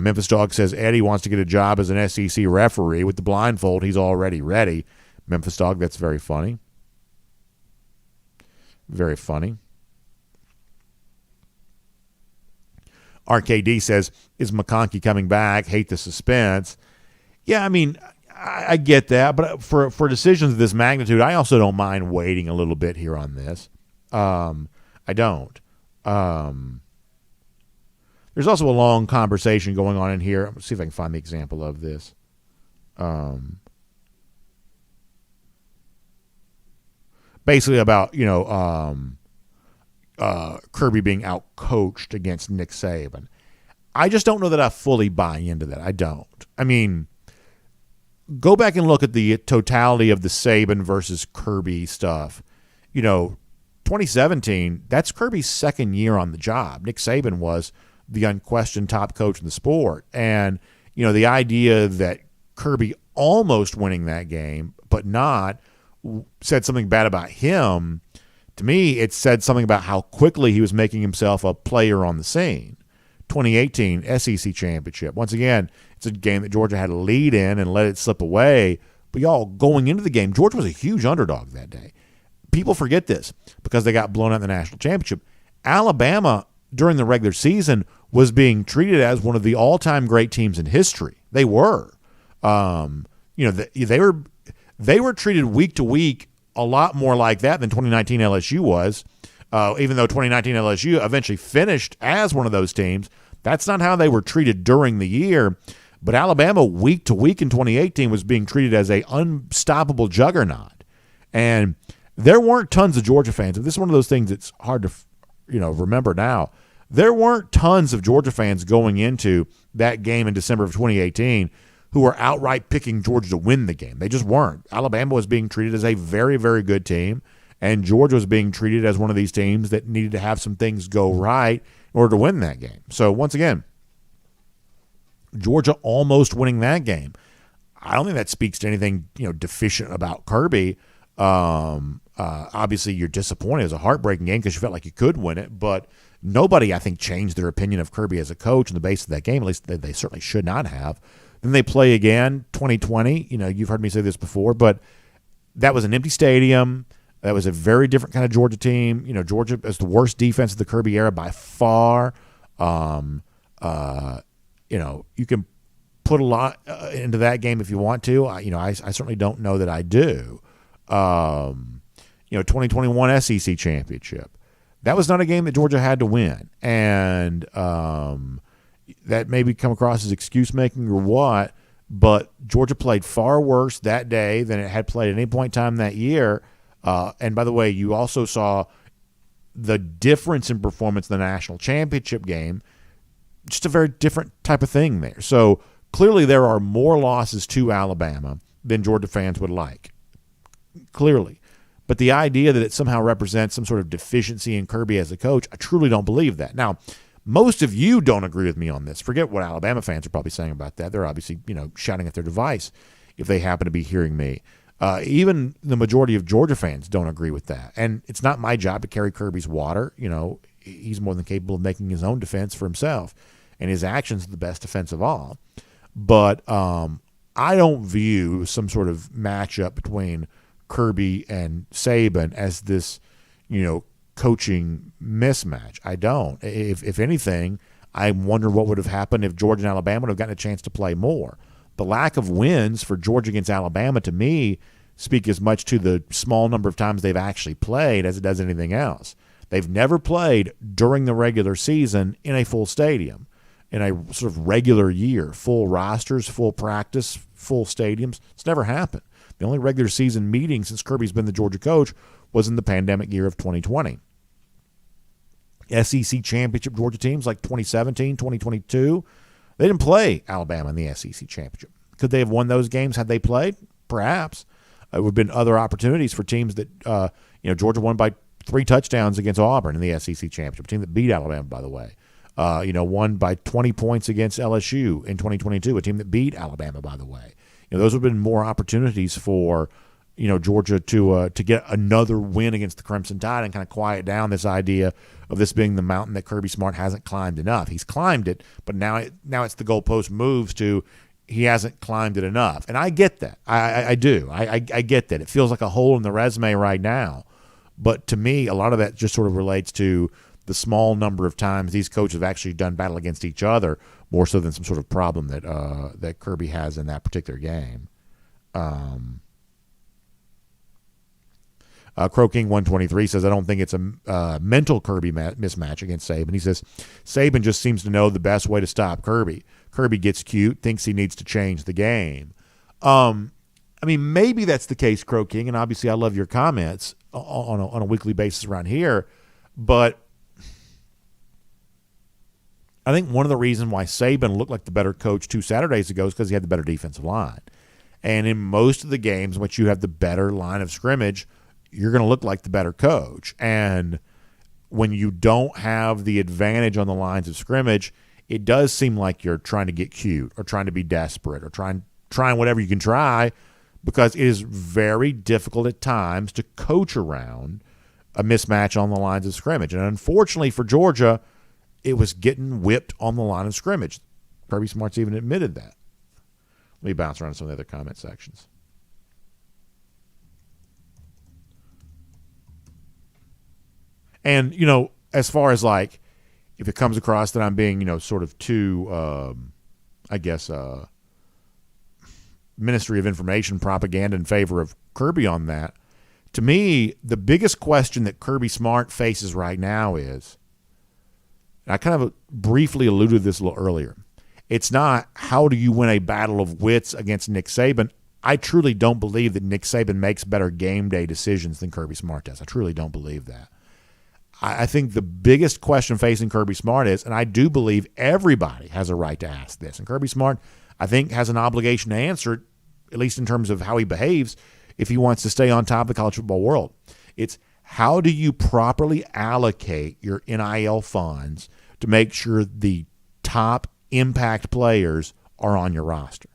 Memphis Dog says Eddie wants to get a job as an SEC referee. With the blindfold, he's already ready. Memphis Dog, that's very funny. Very funny. RKD says, is McConkey coming back? Hate the suspense. Yeah, I mean, I get that, but for decisions of this magnitude, I also don't mind waiting a little bit here on this. I don't. There's also a long conversation going on in here. Let's see if I can find the example of this. Basically about, Kirby being out-coached against Nick Saban. I just don't know that I fully buy into that. I don't. I mean, go back and look at the totality of the Saban versus Kirby stuff. 2017, that's Kirby's second year on the job. Nick Saban was the unquestioned top coach in the sport. And, the idea that Kirby almost winning that game, but not, said something bad about him. To me, it said something about how quickly he was making himself a player on the scene. 2018 SEC championship. Once again, it's a game that Georgia had a lead in and let it slip away. But y'all, going into the game, Georgia was a huge underdog that day. People forget this because they got blown out in the national championship. Alabama, during the regular season, was being treated as one of the all-time great teams in history. They were. They were treated week to week a lot more like that than 2019 LSU was. Even though 2019 LSU eventually finished as one of those teams, that's not how they were treated during the year. But Alabama, week to week in 2018, was being treated as a unstoppable juggernaut. And there weren't tons of Georgia fans. And this is one of those things that's hard to remember now. There weren't tons of Georgia fans going into that game in December of 2018 who were outright picking Georgia to win the game. They just weren't. Alabama was being treated as a very, very good team, and Georgia was being treated as one of these teams that needed to have some things go right in order to win that game. So once again, Georgia almost winning that game. I don't think that speaks to anything deficient about Kirby. Obviously, you're disappointed. It was a heartbreaking game because you felt like you could win it, but nobody, I think, changed their opinion of Kirby as a coach on the basis of that game. At least they certainly should not have. Then they play again, 2020. You've heard me say this before, but that was an empty stadium. That was a very different kind of Georgia team. Georgia is the worst defense of the Kirby era by far. You can put a lot into that game if you want to. I certainly don't know that I do. 2021 SEC championship. That was not a game that Georgia had to win. And that maybe come across as excuse making or what, but Georgia played far worse that day than it had played at any point in time that year. And by the way, you also saw the difference in performance in the national championship game. just a very different type of thing there. So clearly there are more losses to Alabama than Georgia fans would like. Clearly. But the idea that it somehow represents some sort of deficiency in Kirby as a coach, I truly don't believe that. Now, most of you don't agree with me on this. Forget what Alabama fans are probably saying about that. They're obviously, shouting at their device if they happen to be hearing me. Even the majority of Georgia fans don't agree with that. And it's not my job to carry Kirby's water. He's more than capable of making his own defense for himself. And his actions are the best defense of all. But I don't view some sort of matchup between Kirby and Saban as this, coaching mismatch. I don't. If anything, I wonder what would have happened if Georgia and Alabama would have gotten a chance to play more. The lack of wins for Georgia against Alabama, to me, speak as much to the small number of times they've actually played as it does anything else. They've never played during the regular season in a full stadium, in a sort of regular year, full rosters, full practice, full stadiums. It's never happened. The only regular season meeting since Kirby's been the Georgia coach was in the pandemic year of 2020. SEC championship Georgia teams like 2017, 2022, they didn't play Alabama in the SEC championship. Could they have won those games had they played? Perhaps. It would have been other opportunities for teams that, Georgia won by 3 touchdowns against Auburn in the SEC championship, a team that beat Alabama, by the way. Won by 20 points against LSU in 2022, a team that beat Alabama, by the way. Those would have been more opportunities for, Georgia to get another win against the Crimson Tide and kind of quiet down this idea of this being the mountain that Kirby Smart hasn't climbed enough. He's climbed it, but now it's the goalpost moves to he hasn't climbed it enough. And I get that. I do. I get that. It feels like a hole in the resume right now. But to me, a lot of that just sort of relates to the small number of times these coaches have actually done battle against each other, more so than some sort of problem that Kirby has in that particular game. Crow King 123 says, I don't think it's a mental Kirby mismatch against Saban. He says, Saban just seems to know the best way to stop Kirby. Kirby gets cute, thinks he needs to change the game. Maybe that's the case, Crow King, and obviously I love your comments on a weekly basis around here, but I think one of the reasons why Saban looked like the better coach 2 Saturdays ago is because he had the better defensive line. And in most of the games, once you have the better line of scrimmage, you're going to look like the better coach. And when you don't have the advantage on the lines of scrimmage, it does seem like you're trying to get cute or trying to be desperate or trying whatever you can try, because it is very difficult at times to coach around a mismatch on the lines of scrimmage. And unfortunately for Georgia, it was getting whipped on the line of scrimmage. Kirby Smart's even admitted that. Let me bounce around some of the other comment sections. And, as far as like, if it comes across that I'm being, sort of too, Ministry of Information propaganda in favor of Kirby on that, to me, the biggest question that Kirby Smart faces right now is, and I kind of briefly alluded to this a little earlier, it's not how do you win a battle of wits against Nick Saban. I truly don't believe that Nick Saban makes better game day decisions than Kirby Smart does. I truly don't believe that. I think the biggest question facing Kirby Smart is, and I do believe everybody has a right to ask this, and Kirby Smart, I think, has an obligation to answer it, at least in terms of how he behaves, if he wants to stay on top of the college football world. It's how do you properly allocate your NIL funds to make sure the top impact players are on your roster?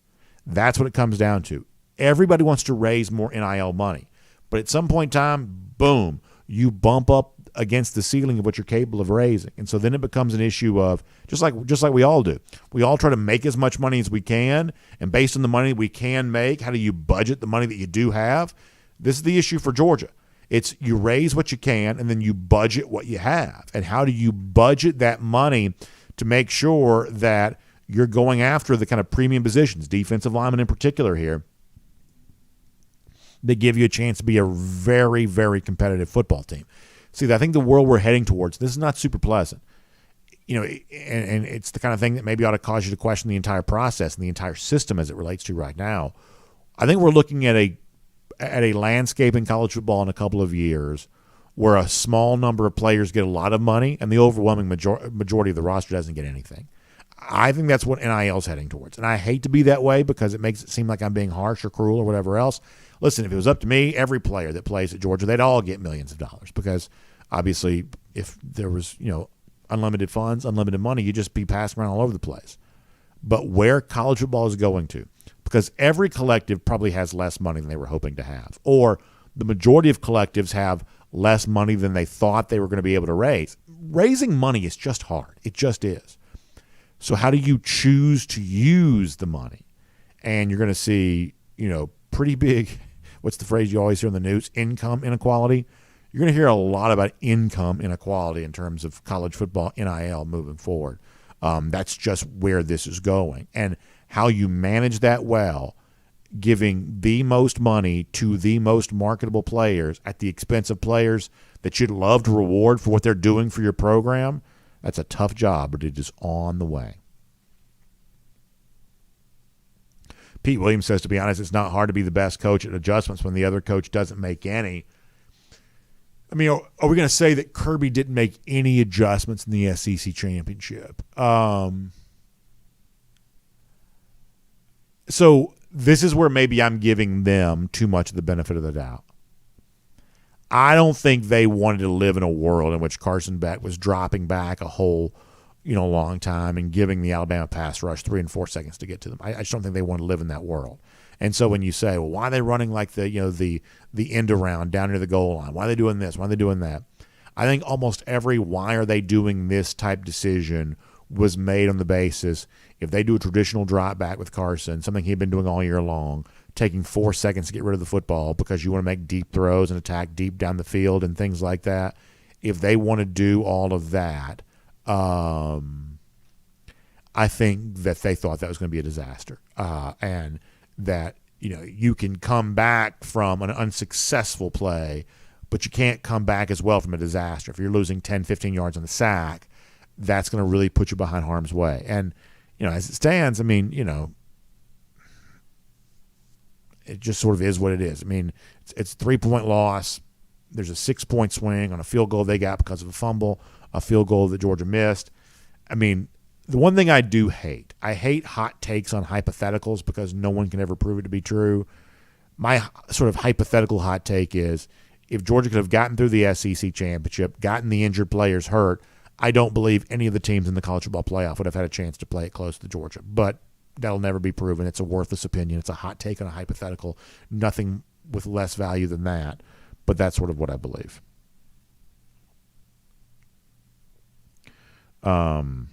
That's what it comes down to. Everybody wants to raise more NIL money, but at some point in time, boom, you bump up against the ceiling of what you're capable of raising. And so then it becomes an issue of, just like we all do, we all try to make as much money as we can, and based on the money we can make, how do you budget the money that you do have? This is the issue for Georgia. It's you raise what you can, and then you budget what you have. And how do you budget that money to make sure that you're going after the kind of premium positions, defensive linemen in particular here, that give you a chance to be a very, very competitive football team. See, I think the world we're heading towards, this is not super pleasant. And it's the kind of thing that maybe ought to cause you to question the entire process and the entire system as it relates to right now. I think we're looking at a landscape in college football in a couple of years where a small number of players get a lot of money and the overwhelming majority of the roster doesn't get anything. I think that's what NIL is heading towards. And I hate to be that way because it makes it seem like I'm being harsh or cruel or whatever else. Listen, if it was up to me, every player that plays at Georgia, they'd all get millions of dollars because obviously if there was, unlimited funds, unlimited money, you'd just be passing around all over the place. But where college football is going to, because every collective probably has less money than they were hoping to have, or the majority of collectives have less money than they thought they were going to be able to raise. Raising money is just hard. It just is. So how do you choose to use the money? And you're going to see, pretty big, what's the phrase you always hear in the news, income inequality. You're going to hear a lot about income inequality in terms of college football NIL moving forward. That's just where this is going. And how you manage that well, giving the most money to the most marketable players at the expense of players that you'd love to reward for what they're doing for your program, that's a tough job, but it is on the way. Pete Williams says, to be honest, it's not hard to be the best coach at adjustments when the other coach doesn't make any. I mean, are we going to say that Kirby didn't make any adjustments in the SEC championship? So this is where maybe I'm giving them too much of the benefit of the doubt. I don't think they wanted to live in a world in which Carson Beck was dropping back a whole, long time and giving the Alabama pass rush 3 and 4 seconds to get to them. I just don't think they want to live in that world. And so when you say, well, why are they running like the end around down near the goal line? Why are they doing this? Why are they doing that? I think almost every why are they doing this type decision was made on the basis if they do a traditional drop back with Carson, something he'd been doing all year long, taking 4 seconds to get rid of the football because you want to make deep throws and attack deep down the field and things like that. If they want to do all of that, I think that they thought that was going to be a disaster. And that, you can come back from an unsuccessful play, but you can't come back as well from a disaster. If you're losing 10, 15 yards on the sack, that's going to really put you behind harm's way. And, as it stands, it just sort of is what it is. I mean, it's a 3-point loss. There's a 6-point swing on a field goal they got because of a fumble, a field goal that Georgia missed. I mean, the one thing I do hate, I hate hot takes on hypotheticals because no one can ever prove it to be true. My sort of hypothetical hot take is if Georgia could have gotten through the SEC championship, gotten the injured players hurt, I don't believe any of the teams in the college football playoff would have had a chance to play it close to Georgia. But that'll never be proven. It's a worthless opinion. It's a hot take on a hypothetical. Nothing with less value than that. But that's sort of what I believe. Let's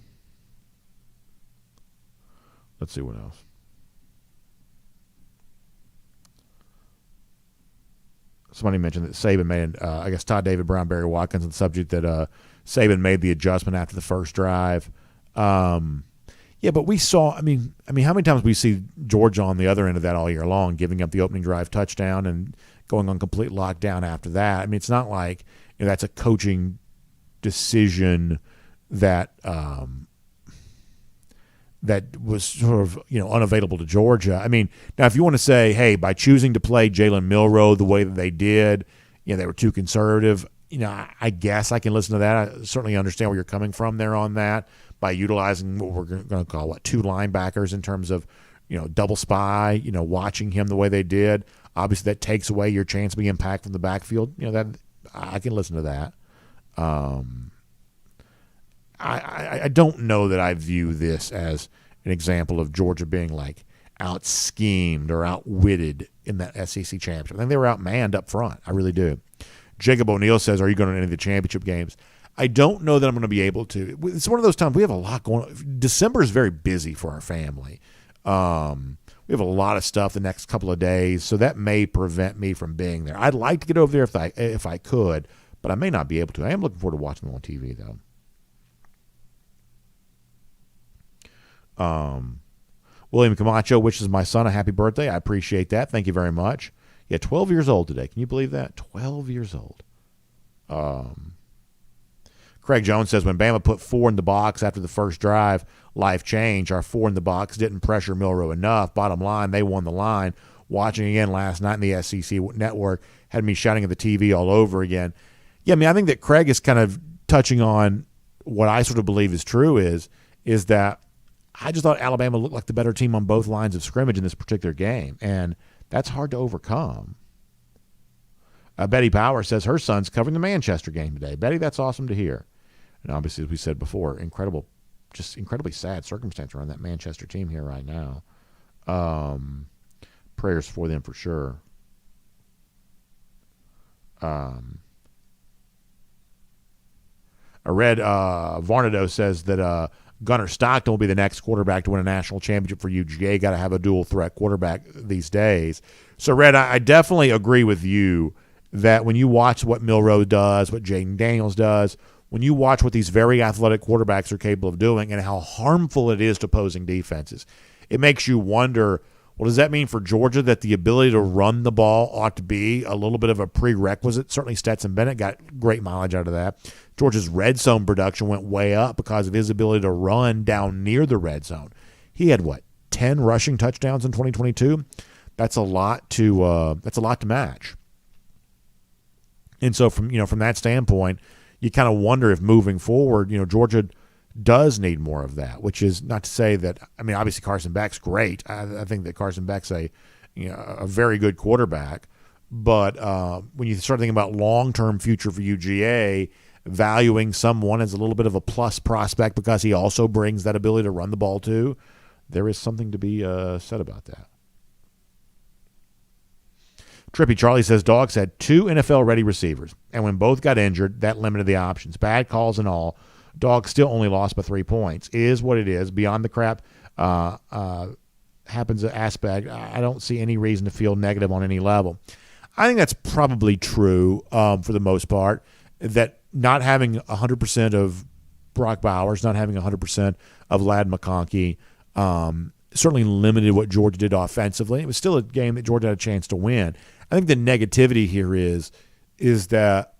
see what else. Somebody mentioned that Saban made, I guess Todd David Brown, Barry Watkins, on the subject that Saban made the adjustment after the first drive. Yeah, but we saw, I mean, how many times we see Georgia on the other end of that all year long, giving up the opening drive touchdown and going on complete lockdown after that. I mean, it's not like that's a coaching decision that that was sort of unavailable to Georgia. I mean, now if you want to say, hey, by choosing to play Jalen Milroe the way that they did, they were too conservative. I guess I can listen to that. I certainly understand where you're coming from there on that by utilizing what we're going to call two linebackers in terms of double spy. Watching him the way they did. Obviously, that takes away your chance of being impactful from the backfield. That I can listen to that. I don't know that I view this as an example of Georgia being like out-schemed or outwitted in that SEC championship. I think they were outmanned up front. I really do. Jacob O'Neill says, are you going to any of the championship games? I don't know that I'm going to be able to. It's one of those times we have a lot going on. December is very busy for our family. We have a lot of stuff the next couple of days, so that may prevent me from being there. I'd like to get over there if I could, but I may not be able to. I am looking forward to watching them on TV, though. William Camacho wishes my son a happy birthday. I appreciate that. Thank you very much. Yeah, 12 years old today. Can you believe that? 12 years old. Craig Jones says, when Bama put 4 in the box after the first drive, life changed. Our 4 in the box didn't pressure Milroe enough. Bottom line, they won the line. Watching again last night in the SEC network had me shouting at the TV all over again. Yeah, I mean, I think that Craig is kind of touching on what I sort of believe is true is that I just thought Alabama looked like the better team on both lines of scrimmage in this particular game, and that's hard to overcome. Betty Power says her son's covering the Manchester game today. Betty, that's awesome to hear. And obviously, as we said before, incredibly sad circumstance around that Manchester team here right now. Prayers for them for sure. I read Varnado says that Gunnar Stockton will be the next quarterback to win a national championship for UGA. Got to have a dual threat quarterback these days. So, Red, I definitely agree with you that when you watch what Milroe does, what Jaden Daniels does, when you watch what these very athletic quarterbacks are capable of doing and how harmful it is to opposing defenses, it makes you wonder, well, does that mean for Georgia that the ability to run the ball ought to be a little bit of a prerequisite? Certainly Stetson Bennett got great mileage out of that. Georgia's red zone production went way up because of his ability to run down near the red zone. He had, 10 rushing touchdowns in 2022? That's a lot to match. And so from that standpoint, you kind of wonder if moving forward, Georgia does need more of that, which is not to say that, obviously Carson Beck's great. I think that Carson Beck's a very good quarterback. But when you start thinking about long-term future for UGA, valuing someone as a little bit of a plus prospect because he also brings that ability to run the ball too, there is something to be said about that. Trippy Charlie says Dogs had 2 NFL-ready receivers, and when both got injured, that limited the options. Bad calls and all, Dogs still only lost by 3 points. It is what it is. Beyond the crap happens aspect, I don't see any reason to feel negative on any level. I think that's probably true for the most part, that not having 100% of Brock Bowers, not having 100% of Ladd McConkey certainly limited what Georgia did offensively. It was still a game that Georgia had a chance to win. I think the negativity here is that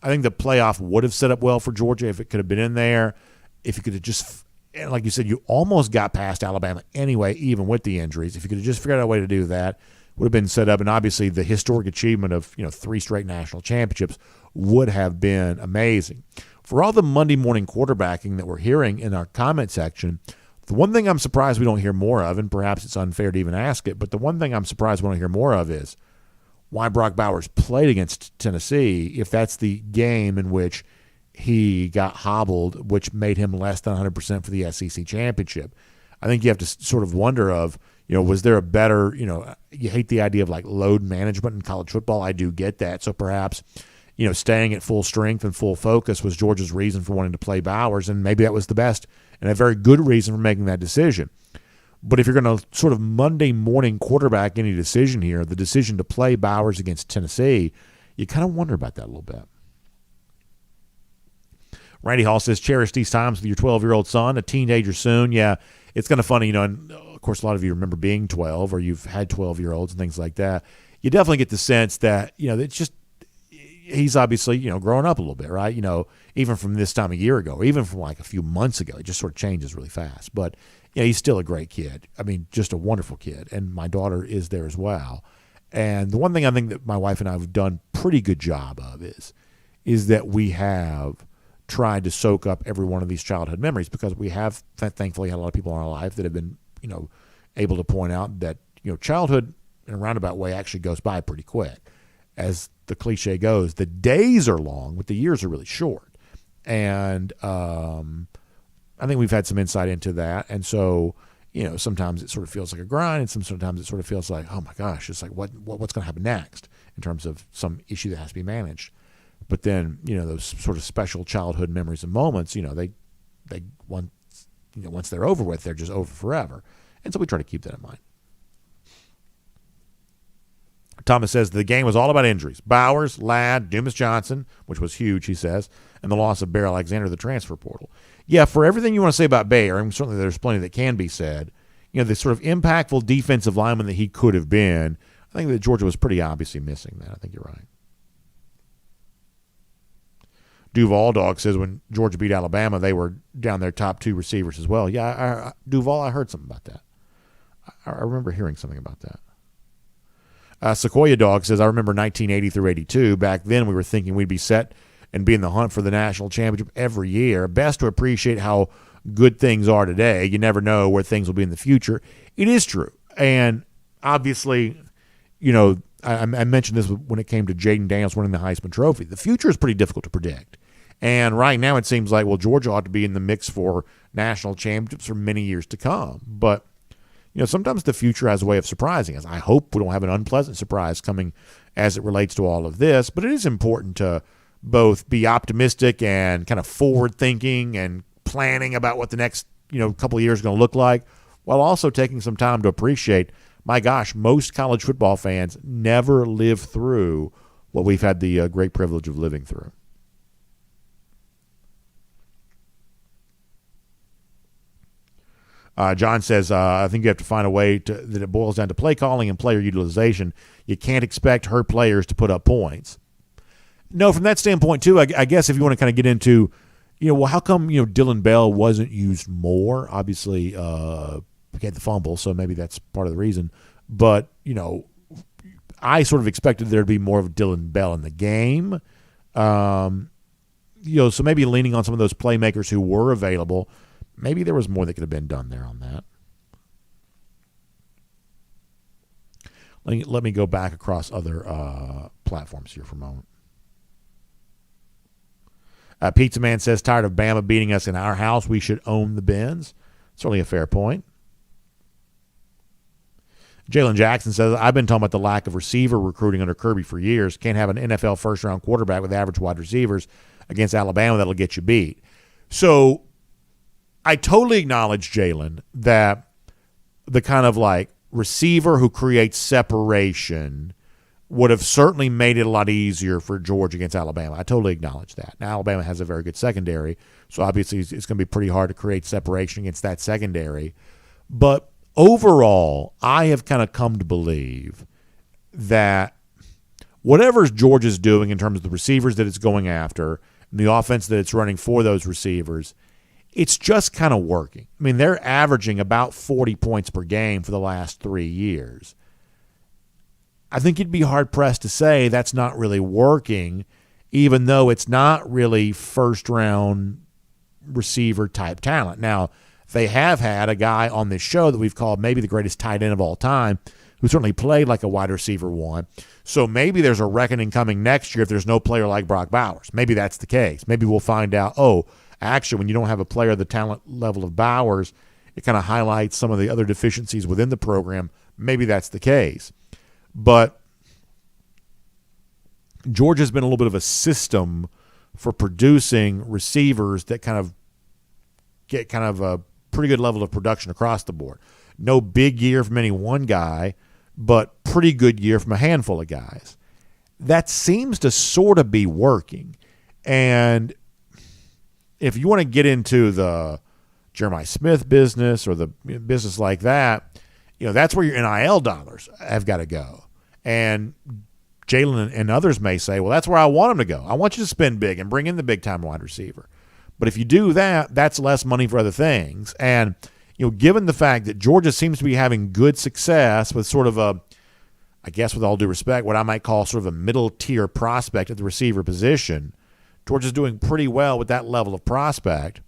I think the playoff would have set up well for Georgia if it could have been in there. If you could have just, like you said, you almost got past Alabama anyway, even with the injuries. If you could have just figured out a way to do that, would have been set up. And obviously the historic achievement of 3 straight national championships would have been amazing. For all the Monday morning quarterbacking that we're hearing in our comment section, the one thing I'm surprised we don't hear more of, and perhaps it's unfair to even ask it, but the one thing I'm surprised we don't hear more of is why Brock Bowers played against Tennessee if that's the game in which he got hobbled, which made him less than 100% for the SEC championship. I think you have to sort of wonder of, was there a better, you hate the idea of like load management in college football. I do get that. So perhaps, staying at full strength and full focus was Georgia's reason for wanting to play Bowers, and maybe that was the best and a very good reason for making that decision. But if you're going to sort of Monday morning quarterback any decision here, the decision to play Bowers against Tennessee, you kind of wonder about that a little bit. Randy Hall says, cherish these times with your 12-year-old son, a teenager soon. Yeah, it's kind of funny, and of course a lot of you remember being 12 or you've had 12-year-olds and things like that. You definitely get the sense that, it's just he's obviously, growing up a little bit, right? Even from this time a year ago, or even from like a few months ago, it just sort of changes really fast. But he's still a great kid. Just a wonderful kid. And my daughter is there as well. And the one thing I think that my wife and I have done pretty good job of is that we have tried to soak up every one of these childhood memories, because we have thankfully had a lot of people in our life that have been, able to point out that, childhood in a roundabout way actually goes by pretty quick. As the cliche goes, the days are long, but the years are really short. And I think we've had some insight into that. And so, sometimes it sort of feels like a grind, and sometimes it sort of feels like, oh my gosh, it's like what's going to happen next in terms of some issue that has to be managed. But then, those sort of special childhood memories and moments, they once they're over with, they're just over forever. And so we try to keep that in mind. Thomas says the game was all about injuries. Bowers, Ladd, Dumas Johnson, which was huge, he says, and the loss of Bear Alexander to the transfer portal. Yeah, for everything you want to say about Bear, and certainly there's plenty that can be said, the sort of impactful defensive lineman that he could have been, I think that Georgia was pretty obviously missing that. I think you're right. Duval Dog says when Georgia beat Alabama, they were down their top 2 receivers as well. Yeah, Duval, I heard something about that. I remember hearing something about that. Sequoia Dog says, I remember 1980 through 82. Back then, we were thinking we'd be set and be in the hunt for the national championship every year. Best to appreciate how good things are today, you never know where things will be in the future. It is true. And obviously, I mentioned this when it came to Jaden Daniels winning the Heisman Trophy. The future is pretty difficult to predict. And right now it seems like, well, Georgia ought to be in the mix for national championships for many years to come. But, sometimes the future has a way of surprising us. I hope we don't have an unpleasant surprise coming as it relates to all of this. But it is important to both be optimistic and kind of forward-thinking and planning about what the next, couple of years are going to look like, while also taking some time to appreciate, my gosh, most college football fans never live through what we've had the great privilege of living through. John says, I think you have to find a way that it boils down to play calling and player utilization. You can't expect her players to put up points. No, from that standpoint, too, I guess if you want to kind of get into, well, how come, Dylan Bell wasn't used more? Obviously, he had the fumble, so maybe that's part of the reason. But, I sort of expected there to be more of Dylan Bell in the game. So maybe leaning on some of those playmakers who were available. Maybe there was more that could have been done there on that. Let me go back across other platforms here for a moment. Pizza Man says, tired of Bama beating us in our house, we should own the Benz. Certainly a fair point. Jalen Jackson says, I've been talking about the lack of receiver recruiting under Kirby for years. Can't have an NFL first-round quarterback with average wide receivers against Alabama that'll get you beat. So I totally acknowledge, Jalen, that the kind of like receiver who creates separation would have certainly made it a lot easier for Georgia against Alabama. I totally acknowledge that. Now, Alabama has a very good secondary, so obviously it's going to be pretty hard to create separation against that secondary. But overall, I have kind of come to believe that whatever Georgia's doing in terms of the receivers that it's going after and the offense that it's running for those receivers, it's just kind of working. I mean, they're averaging about 40 points per game for the last 3 years. I think you'd be hard-pressed to say that's not really working, even though it's not really first-round receiver-type talent. Now, they have had a guy on this show that we've called maybe the greatest tight end of all time, who certainly played like a wide receiver one. So maybe there's a reckoning coming next year if there's no player like Brock Bowers. Maybe that's the case. Maybe we'll find out, actually, when you don't have a player of the talent level of Bowers, it kind of highlights some of the other deficiencies within the program. Maybe that's the case. But Georgia's been a little bit of a system for producing receivers that kind of get kind of a pretty good level of production across the board. No big year from any one guy, but pretty good year from a handful of guys. That seems to sort of be working. And if you want to get into the Jeremiah Smith business or the business like that, that's where your NIL dollars have got to go. And Jalen and others may say, well, that's where I want them to go. I want you to spend big and bring in the big-time wide receiver. But if you do that, that's less money for other things. And, given the fact that Georgia seems to be having good success with sort of a, I guess with all due respect, what I might call sort of a middle-tier prospect at the receiver position, Georgia's doing pretty well with that level of prospect.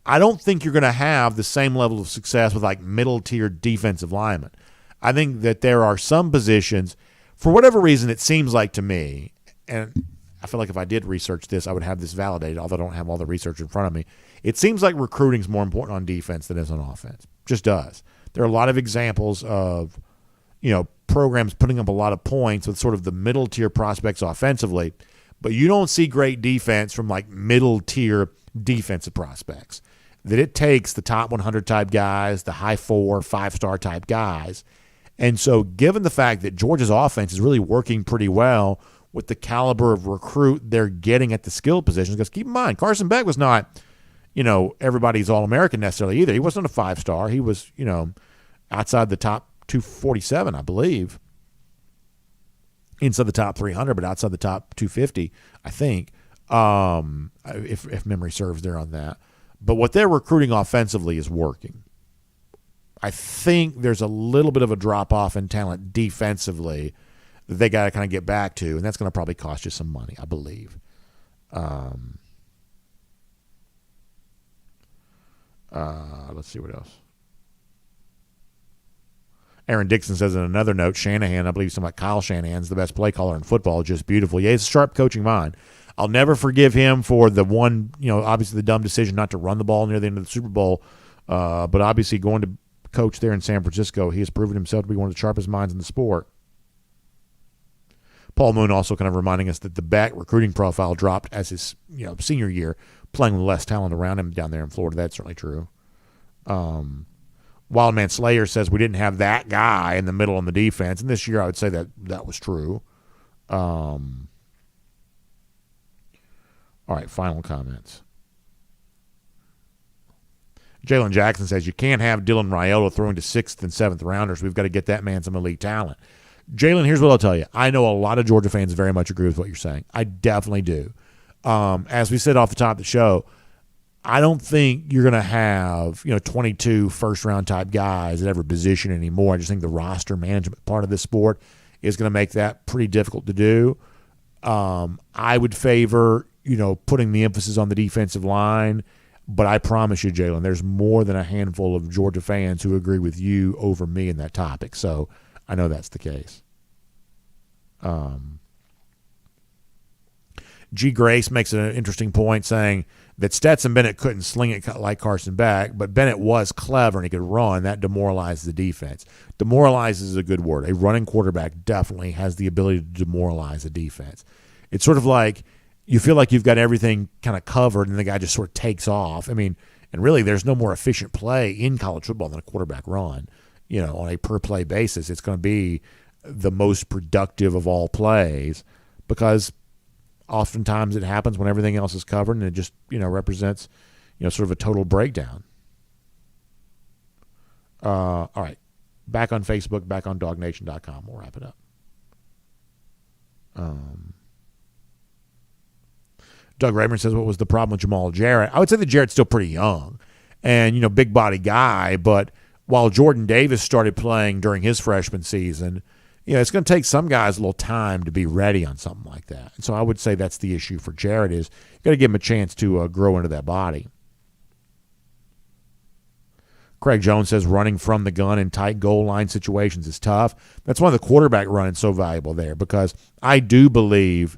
I don't think you're going to have the same level of success with like middle-tier defensive linemen. I think that there are some positions, for whatever reason, it seems like to me, and I feel like if I did research this, I would have this validated, although I don't have all the research in front of me. It seems like recruiting is more important on defense than it is on offense. Just does. There are a lot of examples of, programs putting up a lot of points with sort of the middle-tier prospects offensively, but you don't see great defense from like middle-tier defensive prospects. That it takes the top 100 type guys, the high 4, 5-star type guys. And so given the fact that Georgia's offense is really working pretty well with the caliber of recruit they're getting at the skill positions, because keep in mind, Carson Beck was not, everybody's All-American necessarily either. He wasn't a 5-star. He was, outside the top 247, I believe. Inside the top 300, but outside the top 250, I think, if memory serves there on that. But what they're recruiting offensively is working. I think there's a little bit of a drop-off in talent defensively that they got to kind of get back to, and that's going to probably cost you some money, I believe. Let's see what else. Aaron Dixon says in another note, Shanahan, I believe something like Kyle Shanahan's the best play caller in football, just beautiful. Yeah, he's a sharp coaching mind. I'll never forgive him for the one, obviously the dumb decision not to run the ball near the end of the Super Bowl, but obviously going to coach there in San Francisco, he has proven himself to be one of the sharpest minds in the sport. Paul Moon also kind of reminding us that the back recruiting profile dropped as his senior year, playing with less talent around him down there in Florida. That's certainly true. Wildman Slayer says we didn't have that guy in the middle on the defense, and this year I would say that was true. All right, final comments. Jalen Jackson says you can't have Dylan Raiola throwing to 6th and 7th rounders. We've got to get that man some elite talent. Jalen, here's what I'll tell you. I know a lot of Georgia fans very much agree with what you're saying. I definitely do. As we said off the top of the show, I don't think you're going to have 22 first-round type guys at every position anymore. I just think the roster management part of this sport is going to make that pretty difficult to do. I would favor putting the emphasis on the defensive line, but I promise you, Jalen, there's more than a handful of Georgia fans who agree with you over me in that topic. So I know that's the case. G. Grace makes an interesting point saying that Stetson Bennett couldn't sling it like Carson Beck, but Bennett was clever and he could run. That demoralizes the defense. Demoralizes is a good word. A running quarterback definitely has the ability to demoralize a defense. It's sort of like you feel like you've got everything kind of covered and the guy just sort of takes off. I mean, and really there's no more efficient play in college football than a quarterback run. On a per-play basis, it's going to be the most productive of all plays because oftentimes it happens when everything else is covered and it just, represents, sort of a total breakdown. All right. Back on Facebook, back on DawgNation.com. We'll wrap it up. Doug Rayburn says, what was the problem with Jamal Jarrett? I would say that Jarrett's still pretty young and, big body guy, but while Jordan Davis started playing during his freshman season, it's going to take some guys a little time to be ready on something like that. And so I would say that's the issue for Jarrett is you got to give him a chance to grow into that body. Craig Jones says running from the gun in tight goal line situations is tough. That's why the quarterback run is so valuable there because I do believe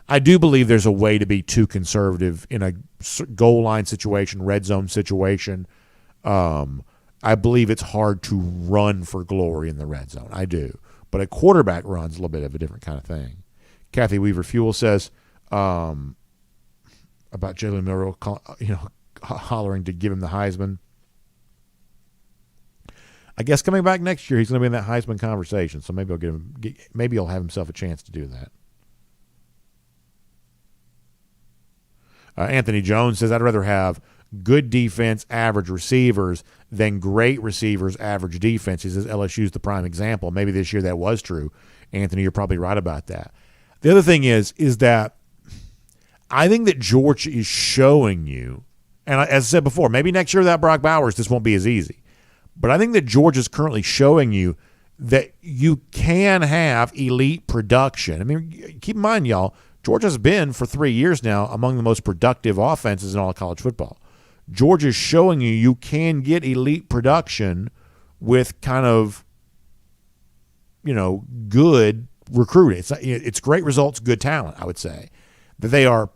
there's a way to be too conservative in a goal line situation, red zone situation. I believe it's hard to run for glory in the red zone. I do. But a quarterback run's a little bit of a different kind of thing. Kathy Weaver Fuel says about Jalen Milroe, hollering to give him the Heisman. I guess coming back next year, he's going to be in that Heisman conversation. So maybe maybe he'll have himself a chance to do that. Anthony Jones says, I'd rather have good defense, average receivers than great receivers, average defense. He says LSU's the prime example. Maybe this year that was true. Anthony, you're probably right about that. The other thing is that I think that Georgia is showing you, and as I said before, maybe next year without Brock Bowers, this won't be as easy. But I think that Georgia's currently showing you that you can have elite production. I mean, keep in mind, y'all, Georgia's been for 3 years now among the most productive offenses in all of college football. Georgia's showing you can get elite production with kind of, good recruiting. It's great results, good talent, I would say. That they are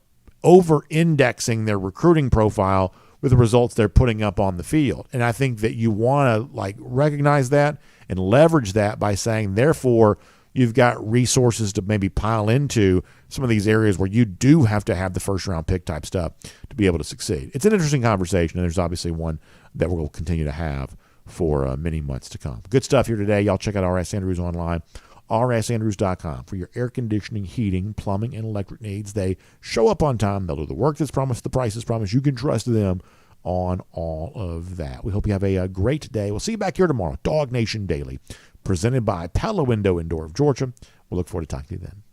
over-indexing their recruiting profile with the results they're putting up on the field. And I think that you want to recognize that and leverage that by saying, therefore, you've got resources to maybe pile into some of these areas where you do have to have the first-round pick type stuff to be able to succeed. It's an interesting conversation, and there's obviously one that we'll continue to have for many months to come. Good stuff here today. Y'all check out RS Andrews online, rsandrews.com, for your air conditioning, heating, plumbing, and electric needs. They show up on time. They'll do the work that's promised, the price is promised. You can trust them on all of that. We hope you have a great day. We'll see you back here tomorrow. DawgNation Daily, presented by Pella Window and Door of Georgia. We'll look forward to talking to you then.